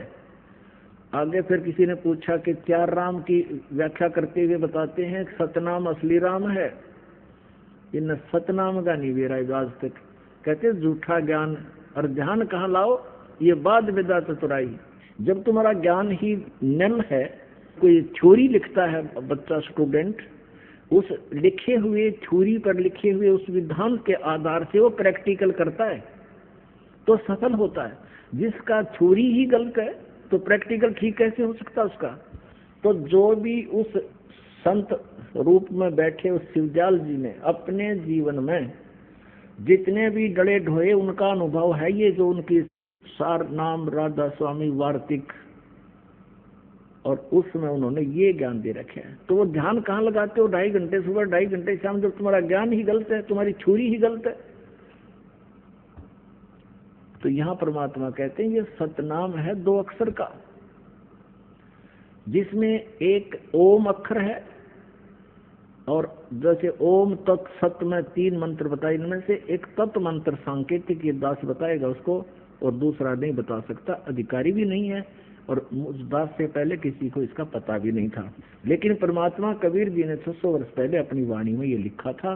आगे फिर किसी ने पूछा कि 4 राम की व्याख्या करते हुए बताते हैं सतनाम असली राम है। इन सतनाम का नहीं वेरा आज तक। कहते झूठा ज्ञान और ध्यान कहाँ लाओ, ये बाद विदा चतुराई। जब तुम्हारा ज्ञान ही निल है, कोई थ्योरी लिखता है बच्चा स्टूडेंट, उस लिखे हुए थ्योरी पर लिखे हुए उस विधान के आधार से वो प्रैक्टिकल करता है तो सफल होता है। जिसका थ्योरी ही गलत है तो प्रैक्टिकल ठीक कैसे हो सकता उसका। तो जो भी उस संत रूप में बैठे उस शिवजाल जी ने अपने जीवन में जितने भी डले ढोए उनका अनुभव है, ये जो उनकी सार नाम राधा स्वामी वार्तिक, और उसमें उन्होंने ये ज्ञान दे रखे हैं। तो वो ध्यान कहाँ लगाते हो, 2.5 घंटे सुबह 2.5 घंटे शाम, जब तुम्हारा ज्ञान ही गलत है, तुम्हारी थ्योरी ही गलत है। तो यहाँ परमात्मा कहते हैं ये सतनाम है 2 अक्षर का, जिसमें एक ओम अक्षर है, और जैसे ओम तत् सत में 3 मंत्र बताए, इनमें से एक तत् मंत्र सांकेतिक ये दास बताएगा उसको, और दूसरा नहीं बता सकता, अधिकारी भी नहीं है, और उस दास से पहले किसी को इसका पता भी नहीं था। लेकिन परमात्मा कबीर जी ने 600 वर्ष पहले अपनी वाणी में ये लिखा था,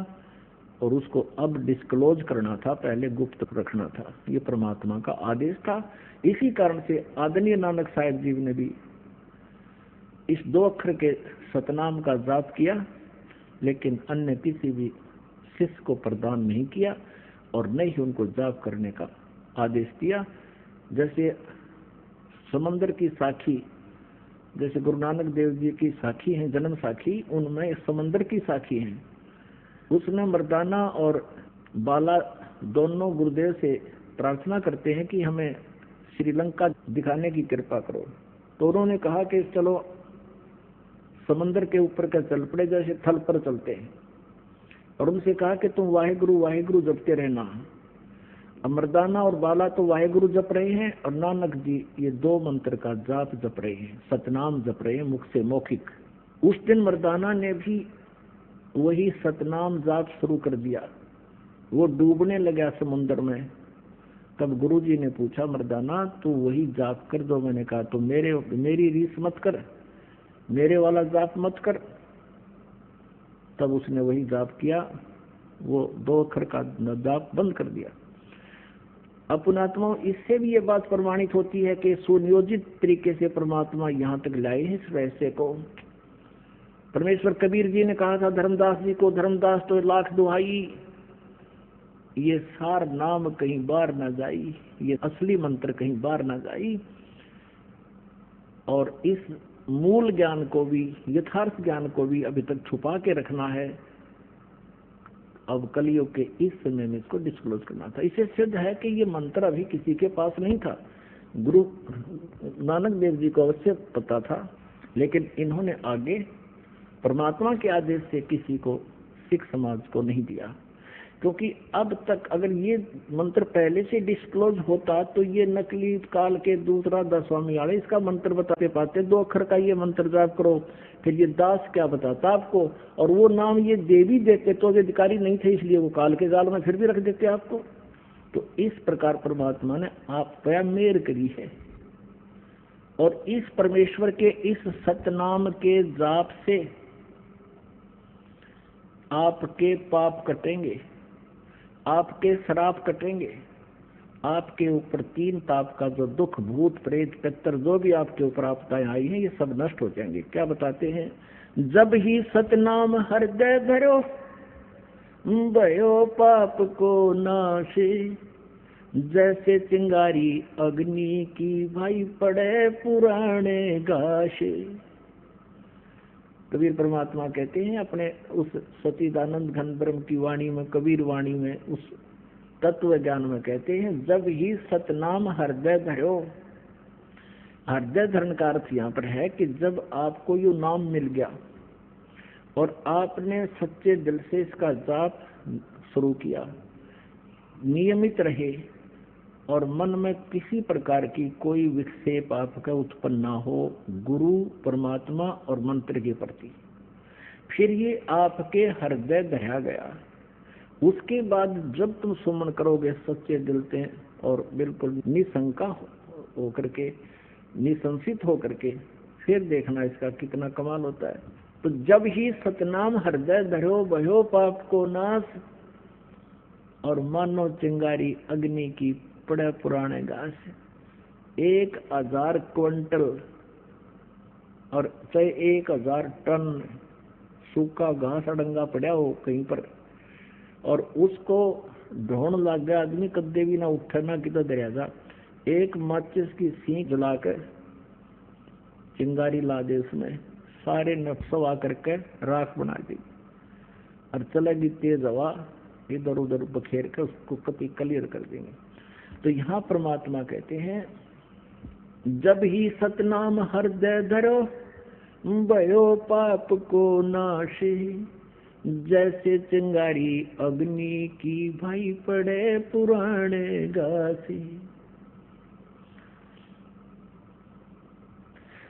और उसको अब डिस्क्लोज करना था, पहले गुप्त रखना था। ये परमात्मा का आदेश था। इसी कारण से आदरणीय नानक साहिब जी ने भी इस 2 अक्षर के सतनाम का जाप किया, लेकिन अन्य किसी भी शिष्य को प्रदान नहीं किया, और न ही उनको जाप करने का आदेश दिया। जैसे समंदर की साखी, जैसे गुरु नानक देव जी की साखी है जन्म साखी, उनमें समंदर की साखी है। उसमें मर्दाना और बाला दोनों गुरुदेव से प्रार्थना करते हैं कि हमें श्रीलंका दिखाने की कृपा करो। तो उन्होंने कहा कि चलो समंदर के ऊपर का चल पड़े, जैसे थल पर चलते हैं, और उनसे कहा कि तुम वाहेगुरु वाहेगुरु जपते रहना। मर्दाना और बाला तो वाहेगुरु जप रहे हैं, और नानक जी ये 2 मंत्र का जाप जप रहे हैं, सतनाम जप रहे हैं मुख से मौखिक। उस दिन मर्दाना ने भी वही सतनाम जाप शुरू कर दिया। वो डूबने लगा समुद्र में। तब गुरुजी ने पूछा, मर्दाना तू वही जाप कर दो। मैंने कहा तो मेरी रीस मत कर, मेरे वाला जाप मत कर। तब उसने वही जाप किया, वो 2 अक्षर का जाप बंद कर दिया। अपनात्मा इससे भी ये बात प्रमाणित होती है कि सुनियोजित तरीके से परमात्मा यहाँ तक लाए हैं इस रहस्य को। परमेश्वर कबीर जी ने कहा था धर्मदास जी को, धर्मदास तो 1,00,000 दुहाई, ये सार नाम कहीं बार न जाई, ये असली मंत्र कहीं बार न जाई। और इस मूल ज्ञान को भी, यथार्थ ज्ञान को भी अभी तक छुपा के रखना है। अब कलयुग के इस समय में इसको डिस्क्लोज करना था। इसे सिद्ध है कि ये मंत्र अभी किसी के पास नहीं था। गुरु नानक देव जी को अवश्य पता था, लेकिन इन्होंने आगे परमात्मा के आदेश से किसी को, सिख समाज को नहीं दिया। क्योंकि अब तक अगर ये मंत्र पहले से डिस्क्लोज होता तो ये नकली काल के दूसरा दस्वामी वाले इसका मंत्र बताते पाते, 2 अक्षर का ये मंत्र जाप करो, फिर ये दास क्या बताता आपको। और वो नाम ये देवी देते तो अधिकारी नहीं थे, इसलिए वो काल के जाल में फिर भी रख देते आपको। तो इस प्रकार परमात्मा ने आप पर मेहर करी है, और इस परमेश्वर के इस सतनाम के जाप से आपके पाप कटेंगे, आपके श्राप कटेंगे, आपके ऊपर 3 ताप का जो दुख, भूत प्रेत पितर जो भी आपके ऊपर आपदाएं आई हैं, ये सब नष्ट हो जाएंगे। क्या बताते हैं, जब ही सतनाम हृदय धरो भयो पाप को नाशे, जैसे चिंगारी अग्नि की भाई पड़े पुराने घास। कबीर परमात्मा कहते हैं अपने उस सच्चिदानंद घन ब्रह्म की वाणी में, कबीर वाणी में, उस तत्व ज्ञान में कहते हैं, जब ही सतनाम हृदय धरो। हृदय धरण का अर्थ यहाँ पर है कि जब आपको यो नाम मिल गया और आपने सच्चे दिल से इसका जाप शुरू किया, नियमित रहे और मन में किसी प्रकार की कोई विक्षेप आपका उत्पन्न ना हो गुरु, परमात्मा और मंत्र के प्रति, फिर ये आपके हृदय धरा गया। उसके बाद जब तुम सुमन करोगे सच्चे दिल से और बिल्कुल निशंका हो करके, निसंशित हो करके, फिर देखना इसका कितना कमाल होता है। तो जब ही सतनाम हृदय धरो भयो पाप को नाश, और मानो चिंगारी अग्नि की पड़े पुराने घास। 1000 क्विंटल और चाहे 1000 टन सूखा घास अडंगा पड़ा हो कहीं पर, और उसको ढोण लग गया आदमी, कदे भी ना उठे ना कितना दरिया जा, एक माचिस की सीख जलाकर चिंगारी ला दे, उसमें सारे नफसवा करके राख बना दी और चलेगी तेज हवा, इधर उधर बखेर कर उसको कति क्लियर कर देंगे। तो यहाँ परमात्मा कहते हैं, जब ही सतनाम हृदय धरो भयो पाप को नाशी, जैसे चिंगारी अग्नि की भाई पड़े पुराने घासी।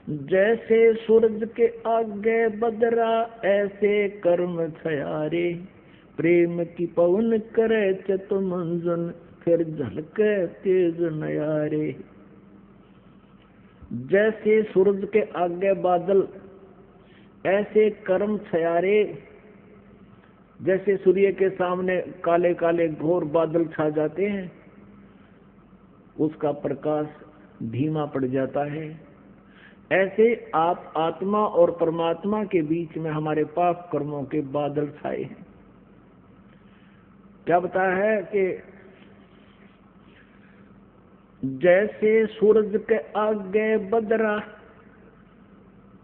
जैसे सूरज के आगे बदरा ऐसे कर्म छयारे, प्रेम की पवन करे चतुमंजन फिर झलके तेज नयारे। जैसे सूरज के आगे बादल ऐसे कर्म छयारे, जैसे सूर्य के सामने काले काले घोर बादल छा जाते हैं, उसका प्रकाश धीमा पड़ जाता है, ऐसे आप आत्मा और परमात्मा के बीच में हमारे पाप कर्मों के बादल छाए हैं। क्या बताया है कि जैसे सूरज के आगे बदरा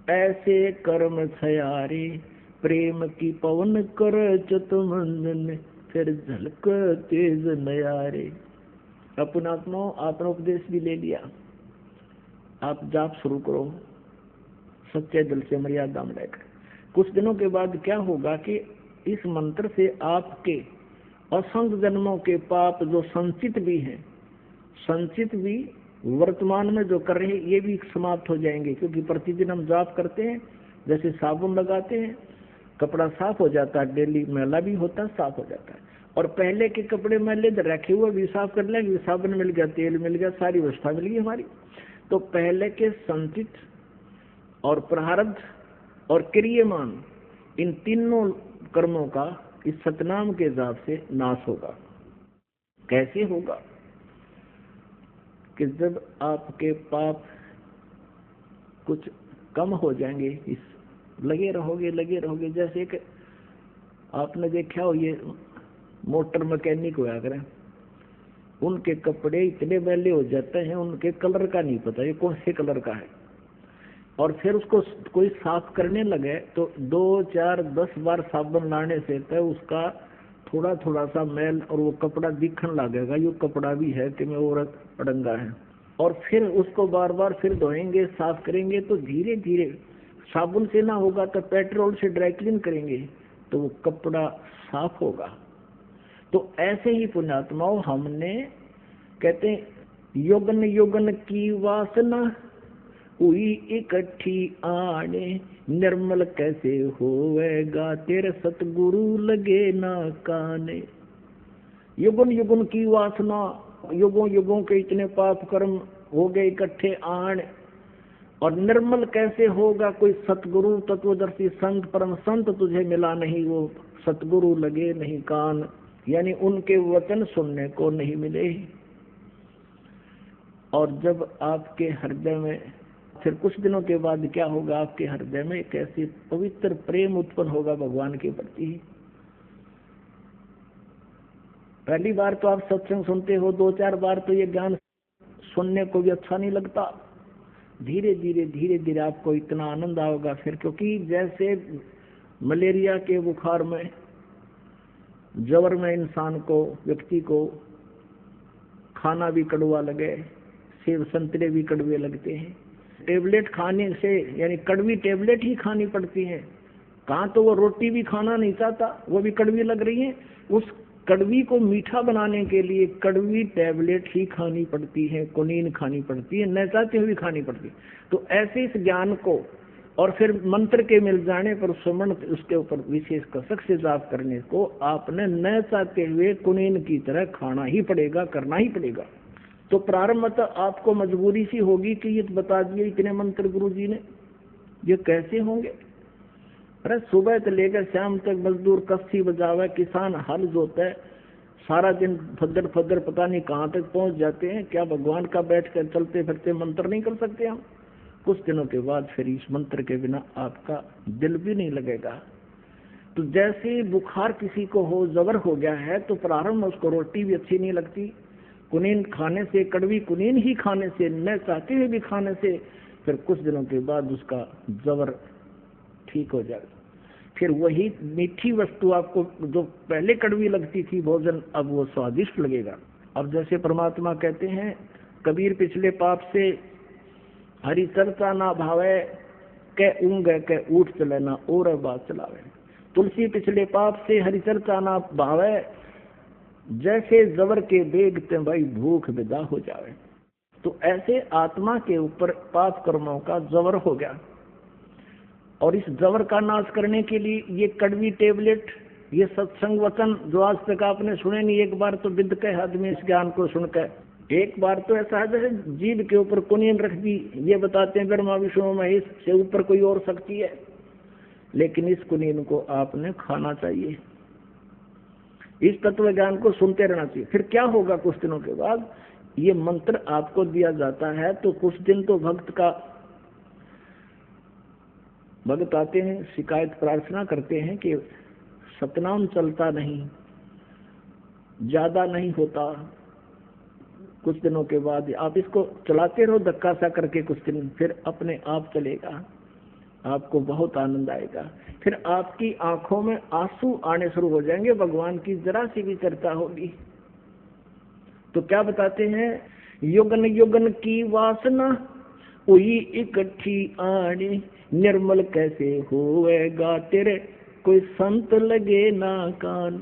ऐसे कर्म छयारे, प्रेम की पवन कर चतुमंजन फिर झलक तेज नयारे। अपन आत्मा आपने उपदेश भी ले लिया, आप जाप शुरू करो सच्चे दिल से मर्यादा में रहकर। कुछ दिनों के बाद क्या होगा कि इस मंत्र से आपके असंख्य जन्मों के पाप जो संचित भी हैं, संचित भी वर्तमान में जो कर रहे हैं, ये भी समाप्त हो जाएंगे। क्योंकि प्रतिदिन हम जाप करते हैं, जैसे साबुन लगाते हैं कपड़ा साफ हो जाता है, डेली मैला भी होता है साफ हो जाता है, और पहले के कपड़े मैले रखे हुए भी साफ कर लेंगे, साबुन मिल गया, तेल मिल गया, सारी व्यवस्था मिल गई हमारी। तो पहले के संचित और प्रारब्ध और क्रियमान इन तीनों कर्मों का इस सतनाम के जाप से नाश होगा। कैसे होगा कि जब आपके पाप कुछ कम हो जाएंगे, इस लगे रहोगे। जैसे कि आपने देखा हो ये मोटर मैकेनिक होया करें, उनके कपड़े इतने मैले हो जाते हैं, उनके कलर का नहीं पता ये कौन से कलर का है, और फिर उसको कोई साफ करने लगे तो 2, 4, 10 बार साबुन लाने से तो उसका थोड़ा थोड़ा सा मैल और वो कपड़ा दिखने लगेगा, ये कपड़ा भी है कि मैं औरत अड़ंगा है। और फिर उसको बार बार फिर धोएंगे, साफ करेंगे, तो धीरे धीरे साबुन से ना होगा तो पेट्रोल से ड्राई क्लीन करेंगे तो वो कपड़ा साफ होगा। तो ऐसे ही पुण्यात्माओं, हमने कहते हैं योगन योगन की वासना हुई इकट्ठी आने, निर्मल कैसे होवेगा तेरे सतगुरु लगे ना काने। युगन युगन की वासना, युगों युगों के इतने पाप कर्म हो गए इकट्ठे आन, और निर्मल कैसे होगा कोई सतगुरु तत्वदर्शी संत परम संत तुझे मिला नहीं, वो सतगुरु लगे नहीं कान, यानी उनके वचन सुनने को नहीं मिले। और जब आपके हृदय में फिर कुछ दिनों के बाद क्या होगा, आपके हृदय में एक ऐसी पवित्र प्रेम उत्पन्न होगा भगवान के प्रति, पहली बार तो आप सत्संग सुनते हो, 2-4 बार तो ये ज्ञान सुनने को भी अच्छा नहीं लगता। धीरे धीरे आपको इतना आनंद आएगा फिर, क्योंकि जैसे मलेरिया के बुखार में, जवर में इंसान को, व्यक्ति को खाना भी कड़वा लगे, सेब संतरे भी कड़वे लगते हैं, टेबलेट खाने से, यानी कड़वी टेबलेट ही खानी पड़ती है। कहाँ तो वो रोटी भी खाना नहीं चाहता, वो भी कड़वी लग रही है। उस कड़वी को मीठा बनाने के लिए कड़वी टेबलेट ही खानी पड़ती है, कुनीन खानी पड़ती है, न चाहते हुए खानी पड़ती है। तो ऐसे इस ज्ञान को, और फिर मंत्र के मिल जाने पर सुमन उसके ऊपर विशेष कसक से जाप करने को आपने न चाहते हुए कुनीन की तरह खाना ही पड़ेगा, करना ही पड़ेगा। तो प्रारंभ में तो आपको मजबूरी सी होगी कि ये बता दिए इतने मंत्र गुरु जी ने, ये कैसे होंगे। अरे सुबह से लेकर शाम तक मजदूर कस्सी बजावे, किसान हल जोता है, सारा दिन फद्दर फद्दर पता नहीं कहाँ तक पहुंच जाते हैं। क्या भगवान का बैठ कर चलते फिरते मंत्र नहीं कर सकते हम? कुछ दिनों के बाद फिर इस मंत्र के बिना आपका दिल भी नहीं लगेगा। तो जैसे बुखार किसी को हो, जबर हो गया है, तो प्रारंभ में उसको रोटी भी अच्छी नहीं लगती, कुनीन खाने से, कड़वी कुनीन ही खाने से, न चाहते हुए भी खाने से, फिर कुछ दिनों के बाद उसका जबर ठीक हो जाएगा। फिर वही मीठी वस्तु आपको जो पहले कड़वी लगती थी भोजन, अब वो स्वादिष्ट लगेगा। अब जैसे परमात्मा कहते हैं, कबीर पिछले पाप से हरि चर्चा ना भावे, कै ऊँग कै ऊठ चले ना और बात चलावे। तुलसी पिछले पाप से हरि चर्चा ना भावे, जैसे जबर के बेग ते भाई भूख विदा हो जावे। तो ऐसे आत्मा के ऊपर पाप कर्मों का जबर हो गया, और इस जबर का नाश करने के लिए ये कड़वी टेबलेट, ये सत्संग वचन जो आज तक आपने सुने नहीं, एक बार तो विद के आदमी इस ज्ञान को सुनकर, एक बार तो ऐसा है जैसे जीभ के ऊपर कुनीन रख दी, ये बताते हैं ब्रह्मा विष्णु महेश से ऊपर कोई और शक्ति है, लेकिन इस कुनीन को आपने खाना चाहिए, इस तत्व ज्ञान को सुनते रहना चाहिए। फिर क्या होगा, कुछ दिनों के बाद ये मंत्र आपको दिया जाता है, तो कुछ दिन तो भक्त आते हैं, शिकायत प्रार्थना करते हैं कि सतनाम चलता नहीं, ज्यादा नहीं होता। कुछ दिनों के बाद आप इसको चलाते रहो धक्का सा करके, कुछ दिन फिर अपने आप चलेगा, आपको बहुत आनंद आएगा। फिर आपकी आंखों में आंसू आने शुरू हो जाएंगे, भगवान की जरा सी भी चर्चा होगी। तो क्या बताते हैं, युगन युगन की वासना हुई इकट्ठी आनी, निर्मल कैसे होएगा तेरे कोई संत लगे ना कान।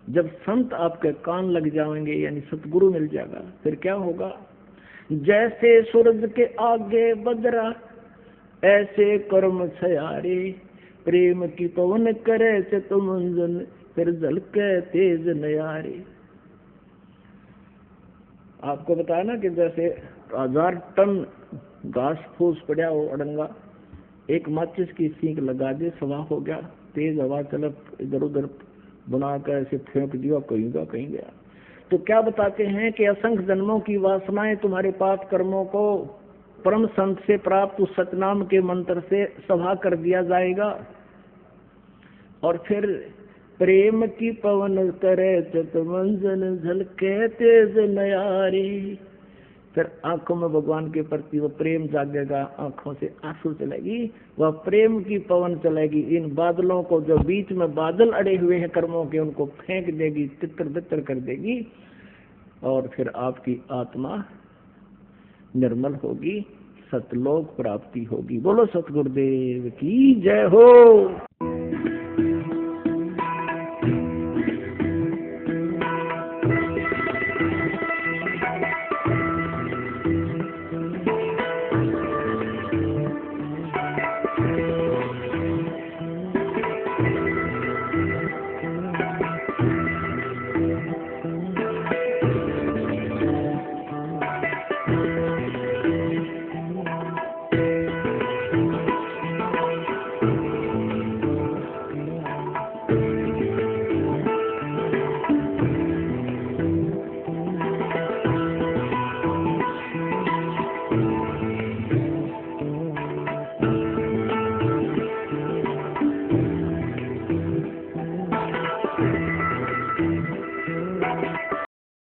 जब संत आपके कान लग जाएंगे, यानी सतगुरु मिल जाएगा, फिर क्या होगा, जैसे सूरज के आगे बदरा ऐसे कर्म छयारे, प्रेम की पवन करे से तुम मंजन, फिर झलके तेज नयारे। आपको बताया ना कि जैसे 1000 टन घास फूस पड़ा हो अड़ंगा, एक माचिस की सींक लगा दे, सवा हो गया, तेज हवा चलक इधर उधर बना कर ऐसे फेंक दिया, कहीं गया। तो क्या बताते हैं कि असंख्य जन्मों की वासनाएं तुम्हारे पाप कर्मों को परम संत से प्राप्त उस सतनाम के मंत्र से सभा कर दिया जाएगा, और फिर प्रेम की पवन करे चितमंजन झलके तेज नयारे। फिर आंखों में भगवान के प्रति वो प्रेम जागेगा, आंखों से आंसू चलेगी, वह प्रेम की पवन चलेगी। इन बादलों को, जो बीच में बादल अड़े हुए हैं कर्मों के, उनको फेंक देगी, तितर बितर कर देगी, और फिर आपकी आत्मा निर्मल होगी, सतलोक प्राप्ति होगी। बोलो सतगुरुदेव की जय हो।